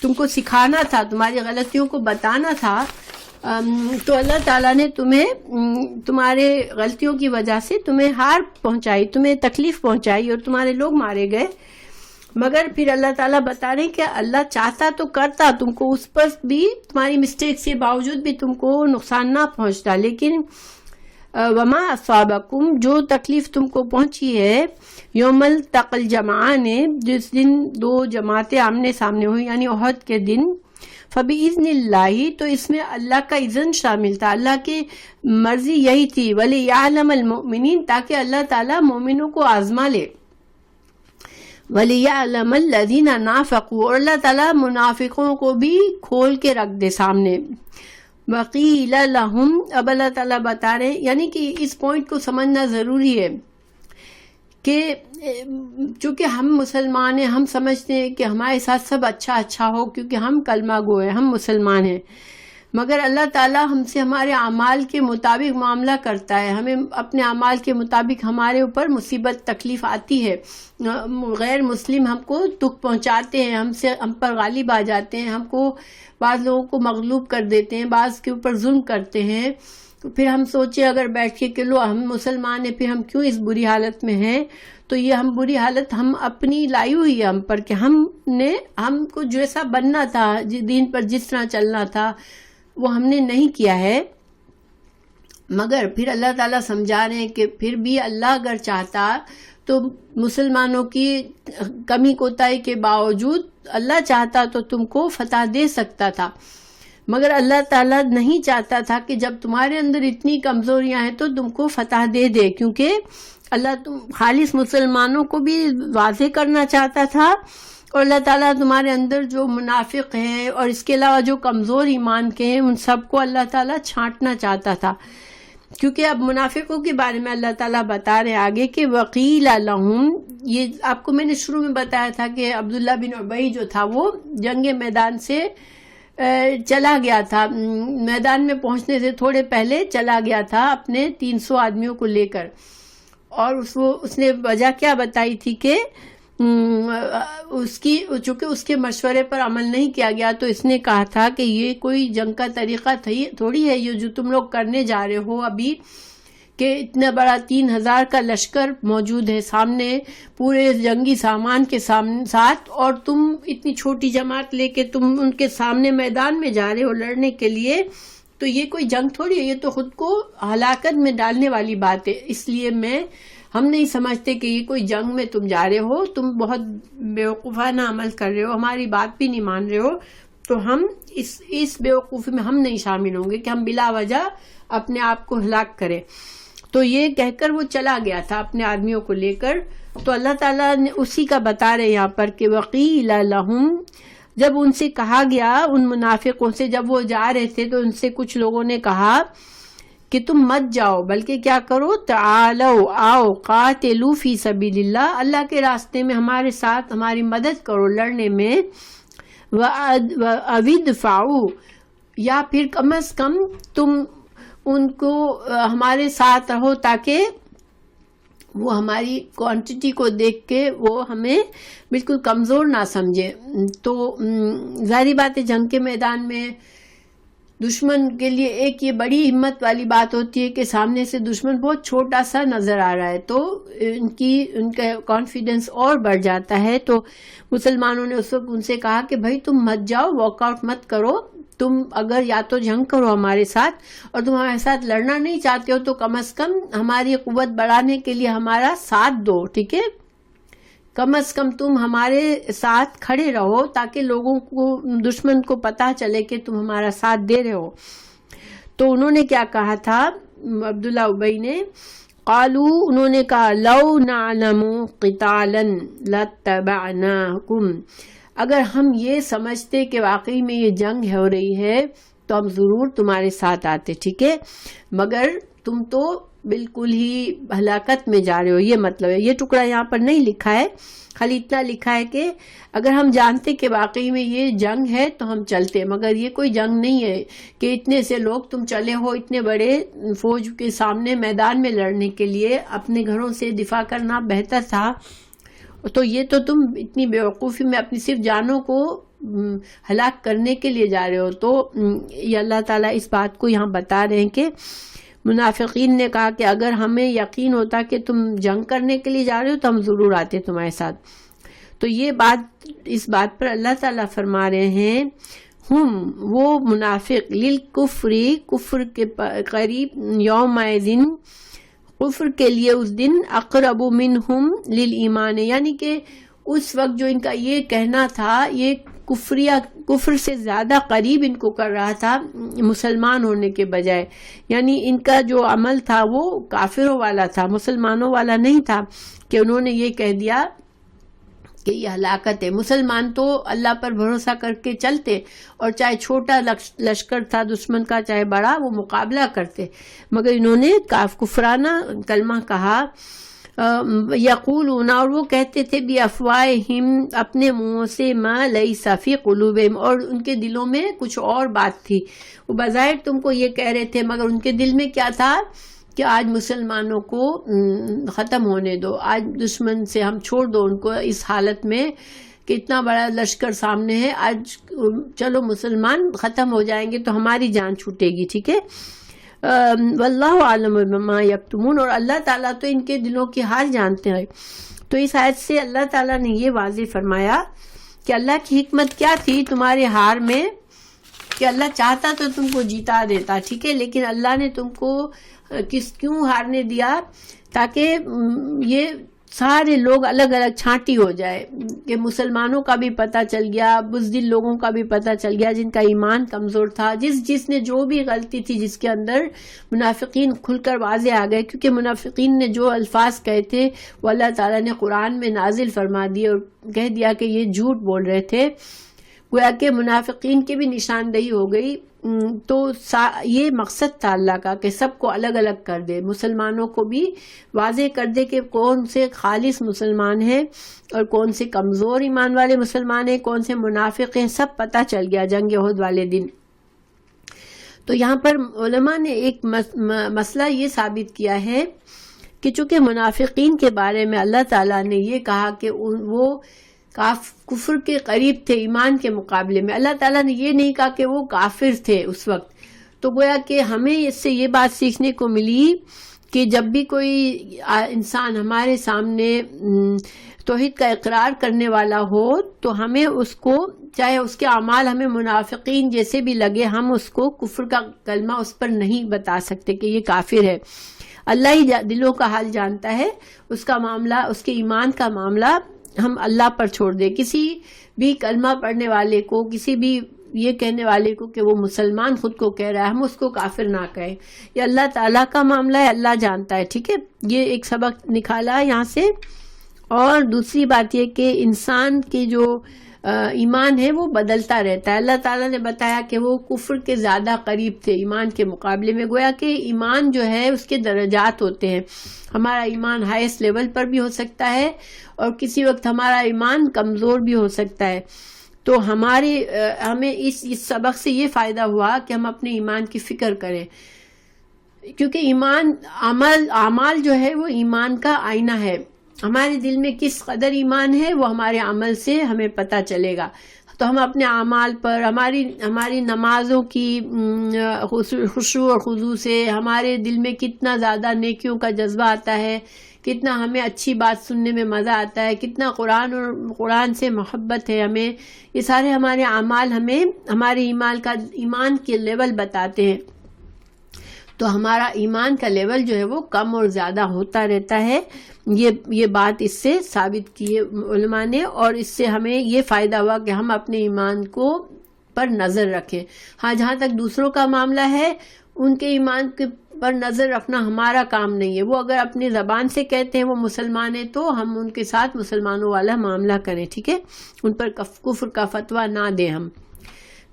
تم کو سکھانا تھا، تمہاری غلطیوں کو بتانا تھا، تو اللہ تعالیٰ نے تمہارے غلطیوں کی وجہ سے تمہیں ہار پہنچائی، تمہیں تکلیف پہنچائی، اور تمہارے لوگ مارے گئے۔ مگر پھر اللہ تعالیٰ بتا رہے کہ اللہ چاہتا تو کرتا، تم کو اس پر بھی تمہاری مسٹیک کے باوجود بھی تم کو نقصان نہ پہنچتا، لیکن وما اصابکم، جو تکلیف تم کو پہنچی ہے یوم التقى الجمعان، جس دن دو جماعتیں آمنے سامنے ہوئی یعنی احد کے دن، فبإذن اللہ، تو اس میں اللہ کا اذن شامل تھا، اللہ کی مرضی یہی تھی، ولیعلم المؤمنین، تاکہ اللہ تعالیٰ مومنوں کو آزما لے، ولیعلم الذین نافقوا، اور اللہ تعالیٰ منافقوں کو بھی کھول کے رکھ دے سامنے۔ وقیل لہم، اب اللہ تعالیٰ بتا رہے ہیں، یعنی کہ اس پوائنٹ کو سمجھنا ضروری ہے کہ چونکہ ہم مسلمان ہیں، ہم سمجھتے ہیں کہ ہمارے ساتھ سب اچھا ہو کیونکہ ہم کلمہ گو ہیں، ہم مسلمان ہیں، مگر اللہ تعالیٰ ہم سے ہمارے اعمال کے مطابق معاملہ کرتا ہے، ہمیں اپنے اعمال کے مطابق ہمارے اوپر مصیبت تکلیف آتی ہے، غیر مسلم ہم کو دکھ پہنچاتے ہیں، ہم پر غالب آ جاتے ہیں، ہم کو بعض لوگوں کو مغلوب کر دیتے ہیں، بعض کے اوپر ظلم کرتے ہیں، تو پھر ہم سوچے اگر بیٹھ کے کہ لو ہم مسلمان ہیں، پھر ہم کیوں اس بری حالت میں ہیں؟ تو یہ ہم بری حالت ہم اپنی لائی ہوئی ہے ہم پر، کہ ہم کو جیسا بننا تھا، دین پر جس طرح چلنا تھا وہ ہم نے نہیں کیا ہے۔ مگر پھر اللہ تعالیٰ سمجھا رہے ہیں کہ پھر بھی اللہ اگر چاہتا تو مسلمانوں کی کمی کوتاہی کے باوجود اللہ چاہتا تو تم کو فتح دے سکتا تھا، مگر اللہ تعالیٰ نہیں چاہتا تھا کہ جب تمہارے اندر اتنی کمزوریاں ہیں تو تم کو فتح دے دے، کیونکہ اللہ تم خالص مسلمانوں کو بھی واضح کرنا چاہتا تھا، اور اللہ تعالیٰ تمہارے اندر جو منافق ہیں اور اس کے علاوہ جو کمزور ایمان کے ہیں ان سب کو اللہ تعالیٰ چھانٹنا چاہتا تھا، کیونکہ اب منافقوں کے بارے میں اللہ تعالیٰ بتا رہے آگے کہ وقیل لہم، یہ آپ کو میں نے شروع میں بتایا تھا کہ عبداللہ بن ابی جو تھا وہ جنگ میدان سے چلا گیا تھا، میدان میں پہنچنے سے تھوڑے پہلے چلا گیا تھا اپنے 300 آدمیوں کو لے کر، اور اس نے وجہ کیا بتائی تھی کہ چونکہ اس کے مشورے پر عمل نہیں کیا گیا تو اس نے کہا تھا کہ یہ کوئی جنگ کا طریقہ تھوڑی ہے یہ جو تم لوگ کرنے جا رہے ہو ابھی، کہ اتنا بڑا 3000 کا لشکر موجود ہے سامنے پورے جنگی سامان کے ساتھ، اور تم اتنی چھوٹی جماعت لے کے تم ان کے سامنے میدان میں جا رہے ہو لڑنے کے لیے، تو یہ کوئی جنگ تھوڑی ہے، یہ تو خود کو ہلاکت میں ڈالنے والی بات ہے، اس لیے ہم نہیں سمجھتے کہ یہ کوئی جنگ میں تم جا رہے ہو، تم بہت بیوقوفانہ عمل کر رہے ہو، ہماری بات بھی نہیں مان رہے ہو، تو ہم اس بیوقوفی میں ہم نہیں شامل ہوں گے کہ ہم بلا وجہ اپنے آپ کو ہلاک کریں۔ تو یہ کہہ کر وہ چلا گیا تھا اپنے آدمیوں کو لے کر، تو اللہ تعالیٰ نے اسی کا بتا رہے یہاں پر کہ وقیل لہم، جب ان سے کہا گیا، ان منافقوں سے جب وہ جا رہے تھے تو ان سے کچھ لوگوں نے کہا کہ تم مت جاؤ، بلکہ کیا کرو، تعالو آؤ، قاتلوا فی سبیل اللہ، اللہ کے راستے میں ہمارے ساتھ ہماری مدد کرو لڑنے میں، وادفعوا، یا پھر کم از کم تم ان کو ہمارے ساتھ رہو تاکہ وہ ہماری کوانٹٹی کو دیکھ کے وہ ہمیں بالکل کمزور نہ سمجھے۔ تو ظاہری بات ہے جنگ کے میدان میں دشمن کے لیے ایک یہ بڑی ہمت والی بات ہوتی ہے کہ سامنے سے دشمن بہت چھوٹا سا نظر آ رہا ہے، تو ان کا کانفیڈنس اور بڑھ جاتا ہے۔ تو مسلمانوں نے اس وقت ان سے کہا کہ بھائی تم مت جاؤ، واک آؤٹ مت کرو، تم اگر یا تو جنگ کرو ہمارے ساتھ، اور تم ہمارے ساتھ لڑنا نہیں چاہتے ہو تو کم از کم ہماری قوت بڑھانے کے لیے ہمارا ساتھ دو، ٹھیک ہے، کم از کم تم ہمارے ساتھ کھڑے رہو تاکہ لوگوں کو، دشمن کو پتہ چلے کہ تم ہمارا ساتھ دے رہے ہو۔ تو انہوں نے کیا کہا تھا عبداللہ ابی نے، قالو، انہوں نے کہا، لو نعلم قتالا لاتبعناکم، اگر ہم یہ سمجھتے کہ واقعی میں یہ جنگ ہو رہی ہے تو ہم ضرور تمہارے ساتھ آتے، ٹھیک ہے، مگر تم تو بالکل ہی ہلاکت میں جا رہے ہو، یہ مطلب ہے۔ یہ ٹکڑا یہاں پر نہیں لکھا ہے، خالی اتنا لکھا ہے کہ اگر ہم جانتے کہ واقعی میں یہ جنگ ہے تو ہم چلتے، مگر یہ کوئی جنگ نہیں ہے کہ اتنے سے لوگ تم چلے ہو اتنے بڑے فوج کے سامنے میدان میں لڑنے کے لیے، اپنے گھروں سے دفاع کرنا بہتر تھا۔ تو یہ تو تم اتنی بیوقوفی میں اپنی صرف جانوں کو ہلاک کرنے کے لیے جا رہے ہو۔ تو یہ اللہ تعالیٰ اس بات کو یہاں بتا رہے ہیں کہ منافقین نے کہا کہ اگر ہمیں یقین ہوتا کہ تم جنگ کرنے کے لیے جا رہے ہو تو ہم ضرور آتے تمہارے ساتھ۔ تو یہ بات، اس بات پر اللہ تعالیٰ فرما رہے ہیں، ہم وہ منافق، للکفر، کفر کے قریب، یومئذ، کفر کے لیے اس دن، اقرب منہم للایمان، یعنی کہ اس وقت جو ان کا یہ کہنا تھا یہ کفر سے زیادہ قریب ان کو کر رہا تھا مسلمان ہونے کے بجائے، یعنی ان کا جو عمل تھا وہ کافروں والا تھا، مسلمانوں والا نہیں تھا، کہ انہوں نے یہ کہہ دیا کہ یہ ہلاکت ہے۔ مسلمان تو اللہ پر بھروسہ کر کے چلتے، اور چاہے چھوٹا لشکر تھا دشمن کا چاہے بڑا، وہ مقابلہ کرتے، مگر انہوں نے کفرانہ کلمہ کہا۔ یقولون، اور وہ کہتے تھے، بافواہہم، اپنے منہوں سے، ما لیس فی قلوبہم، اور ان کے دلوں میں کچھ اور بات تھی، وہ بظاہر تم کو یہ کہہ رہے تھے مگر ان کے دل میں کیا تھا کہ آج مسلمانوں کو ختم ہونے دو، آج دشمن سے ہم چھوڑ دو ان کو اس حالت میں کہ اتنا بڑا لشکر سامنے ہے، آج چلو مسلمان ختم ہو جائیں گے تو ہماری جان چھوٹے گی، ٹھیک ہے۔ واللہ اعلم بما یکتمون، اور اللہ تعالیٰ تو ان کے دلوں کی حال جانتے ہیں۔ تو اس آیت سے اللہ تعالیٰ نے یہ واضح فرمایا کہ اللہ کی حکمت کیا تھی تمہارے ہار میں، کہ اللہ چاہتا تو تم کو جیتا دیتا، ٹھیک ہے، لیکن اللہ نے تم کو کیوں ہارنے دیا، تاکہ یہ سارے لوگ الگ الگ چھانٹی ہو جائے، کہ مسلمانوں کا بھی پتہ چل گیا، بزدل لوگوں کا بھی پتہ چل گیا جن کا ایمان کمزور تھا، جس نے جو بھی غلطی تھی جس کے اندر، منافقین کھل کر واضح آ گئے، کیونکہ منافقین نے جو الفاظ کہے تھے وہ اللہ تعالیٰ نے قرآن میں نازل فرما دیے اور کہہ دیا کہ یہ جھوٹ بول رہے تھے، گویا کہ منافقین کی بھی نشاندہی ہو گئی۔ تو یہ مقصد تھا اللہ کا کہ سب کو الگ الگ کر دے، مسلمانوں کو بھی واضح کر دے کہ کون سے خالص مسلمان ہیں اور کون سے کمزور ایمان والے مسلمان ہیں، کون سے منافق ہیں، سب پتہ چل گیا جنگ احد والے دن۔ تو یہاں پر علماء نے ایک مسئلہ یہ ثابت کیا ہے کہ چونکہ منافقین کے بارے میں اللہ تعالیٰ نے یہ کہا کہ وہ کفر کے قریب تھے ایمان کے مقابلے میں، اللہ تعالیٰ نے یہ نہیں کہا کہ وہ کافر تھے اس وقت، تو گویا کہ ہمیں اس سے یہ بات سیکھنے کو ملی کہ جب بھی کوئی انسان ہمارے سامنے توحید کا اقرار کرنے والا ہو تو ہمیں اس کو، چاہے اس کے اعمال ہمیں منافقین جیسے بھی لگے، ہم اس کو کفر کا کلمہ اس پر نہیں بتا سکتے کہ یہ کافر ہے۔ اللہ ہی دلوں کا حال جانتا ہے، اس کا معاملہ، اس کے ایمان کا معاملہ ہم اللہ پر چھوڑ دیں۔ کسی بھی کلمہ پڑھنے والے کو، کسی بھی یہ کہنے والے کو کہ وہ مسلمان خود کو کہہ رہا ہے، ہم اس کو کافر نہ کہیں، یہ اللہ تعالیٰ کا معاملہ ہے، اللہ جانتا ہے، ٹھیک ہے، یہ ایک سبق نکالا ہے یہاں سے۔ اور دوسری بات یہ کہ انسان کی جو ایمان ہے وہ بدلتا رہتا ہے. اللہ تعالیٰ نے بتایا کہ وہ کفر کے زیادہ قریب تھے ایمان کے مقابلے میں. گویا کہ ایمان جو ہے اس کے درجات ہوتے ہیں. ہمارا ایمان ہائیسٹ لیول پر بھی ہو سکتا ہے اور کسی وقت ہمارا ایمان کمزور بھی ہو سکتا ہے. تو ہمیں اس سبق سے یہ فائدہ ہوا کہ ہم اپنے ایمان کی فکر کریں، کیونکہ ایمان اعمال جو ہے وہ ایمان کا آئینہ ہے. ہمارے دل میں کس قدر ایمان ہے وہ ہمارے عمل سے ہمیں پتہ چلے گا. تو ہم اپنے اعمال پر، ہماری نمازوں کی خشوع اور خضوع سے ہمارے دل میں کتنا زیادہ نیکیوں کا جذبہ آتا ہے، کتنا ہمیں اچھی بات سننے میں مزہ آتا ہے، کتنا قرآن سے محبت ہے ہمیں، یہ سارے ہمارے اعمال ہمیں ہمارے ایمان کے لیول بتاتے ہیں. تو ہمارا ایمان کا لیول جو ہے وہ کم اور زیادہ ہوتا رہتا ہے. یہ بات اس سے ثابت کی ہے علماء نے، اور اس سے ہمیں یہ فائدہ ہوا کہ ہم اپنے ایمان پر نظر رکھیں. ہاں، جہاں تک دوسروں کا معاملہ ہے ان کے ایمان پر نظر رکھنا ہمارا کام نہیں ہے. وہ اگر اپنی زبان سے کہتے ہیں وہ مسلمان ہیں تو ہم ان کے ساتھ مسلمانوں والا معاملہ کریں، ٹھیک ہے، ان پر کفر کا فتویٰ نہ دیں ہم.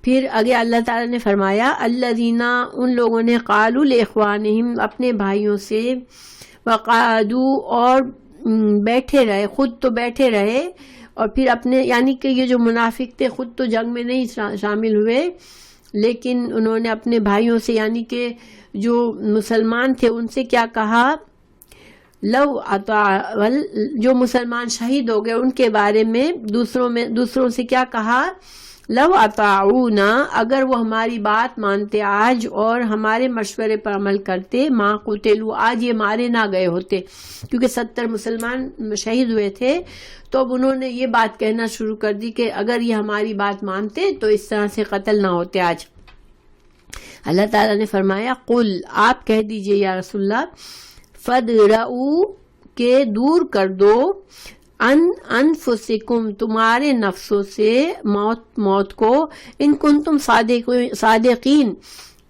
پھر آگے اللہ تعالیٰ نے فرمایا الذین، ان لوگوں نے قالوا لاخوانہم، اپنے بھائیوں سے، وقعدوا، اور بیٹھے رہے، خود تو بیٹھے رہے، اور پھر اپنے، یعنی کہ یہ جو منافق تھے خود تو جنگ میں نہیں شامل ہوئے لیکن انہوں نے اپنے بھائیوں سے، یعنی کہ جو مسلمان تھے ان سے کیا کہا، جو مسلمان شہید ہو گئے ان کے بارے میں دوسروں سے کیا کہا، لو اطاعونا، اگر وہ ہماری بات مانتے آج اور ہمارے مشورے پر عمل کرتے، ما قتلوا، آج یہ مارے نہ گئے ہوتے. کیونکہ 70 مسلمان شہید ہوئے تھے تو اب انہوں نے یہ بات کہنا شروع کر دی کہ اگر یہ ہماری بات مانتے تو اس طرح سے قتل نہ ہوتے آج. اللہ تعالیٰ نے فرمایا قل، آپ کہہ دیجئے یا رسول اللہ، فدرؤ، کہ دور کر دو، انفسکم، تمہارے نفسوں سے، موت کو، ان کنتم صادقین،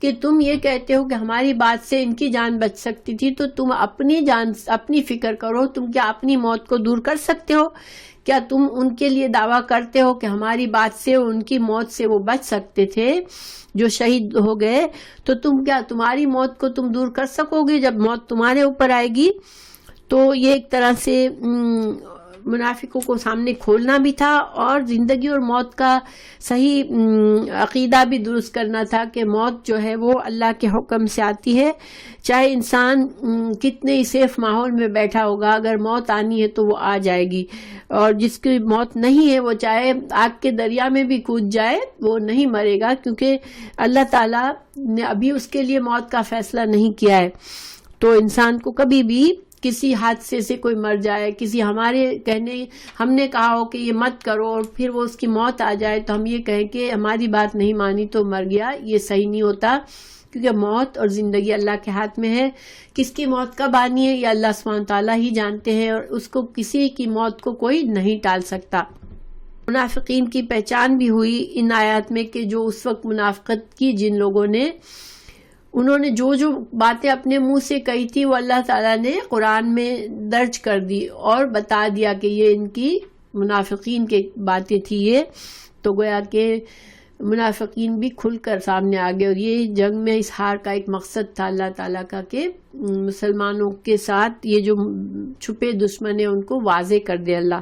کہ تم یہ کہتے ہو کہ ہماری بات سے ان کی جان بچ سکتی تھی، تو تم اپنی فکر کرو. تم کیا اپنی موت کو دور کر سکتے ہو؟ کیا تم ان کے لیے دعویٰ کرتے ہو کہ ہماری بات سے، ان کی موت سے وہ بچ سکتے تھے جو شہید ہو گئے؟ تو تمہاری موت کو تم دور کر سکو گے جب موت تمہارے اوپر آئے گی؟ تو یہ ایک طرح سے منافقوں کو سامنے کھولنا بھی تھا اور زندگی اور موت کا صحیح عقیدہ بھی درست کرنا تھا کہ موت جو ہے وہ اللہ کے حکم سے آتی ہے. چاہے انسان کتنے ہی سیف ماحول میں بیٹھا ہوگا، اگر موت آنی ہے تو وہ آ جائے گی. اور جس کی موت نہیں ہے وہ چاہے آگ کے دریا میں بھی کود جائے وہ نہیں مرے گا، کیونکہ اللہ تعالیٰ نے ابھی اس کے لیے موت کا فیصلہ نہیں کیا ہے. تو انسان کو کبھی بھی کسی حادثے سے کوئی مر جائے، کسی ہم نے کہا ہو کہ یہ مت کرو اور پھر وہ اس کی موت آ جائے تو ہم یہ کہیں کہ ہماری بات نہیں مانی تو مر گیا، یہ صحیح نہیں ہوتا. کیونکہ موت اور زندگی اللہ کے ہاتھ میں ہے. کس کی موت کب آنی ہے یہ اللہ سبحانہ تعالیٰ ہی جانتے ہیں، اور اس کو کسی کی موت کو کوئی نہیں ٹال سکتا. منافقین کی پہچان بھی ہوئی ان آیات میں کہ جو اس وقت منافقت کی جن لوگوں نے، انہوں نے جو باتیں اپنے منہ سے کہی تھی وہ اللہ تعالیٰ نے قرآن میں درج کر دی اور بتا دیا کہ یہ ان کی منافقین کی باتیں تھی. یہ تو گویا کہ منافقین بھی کھل کر سامنے آ گئے، اور یہ جنگ میں اس ہار کا ایک مقصد تھا اللہ تعالیٰ کا کہ مسلمانوں کے ساتھ یہ جو چھپے دشمن ہیں ان کو واضح کر دے اللہ.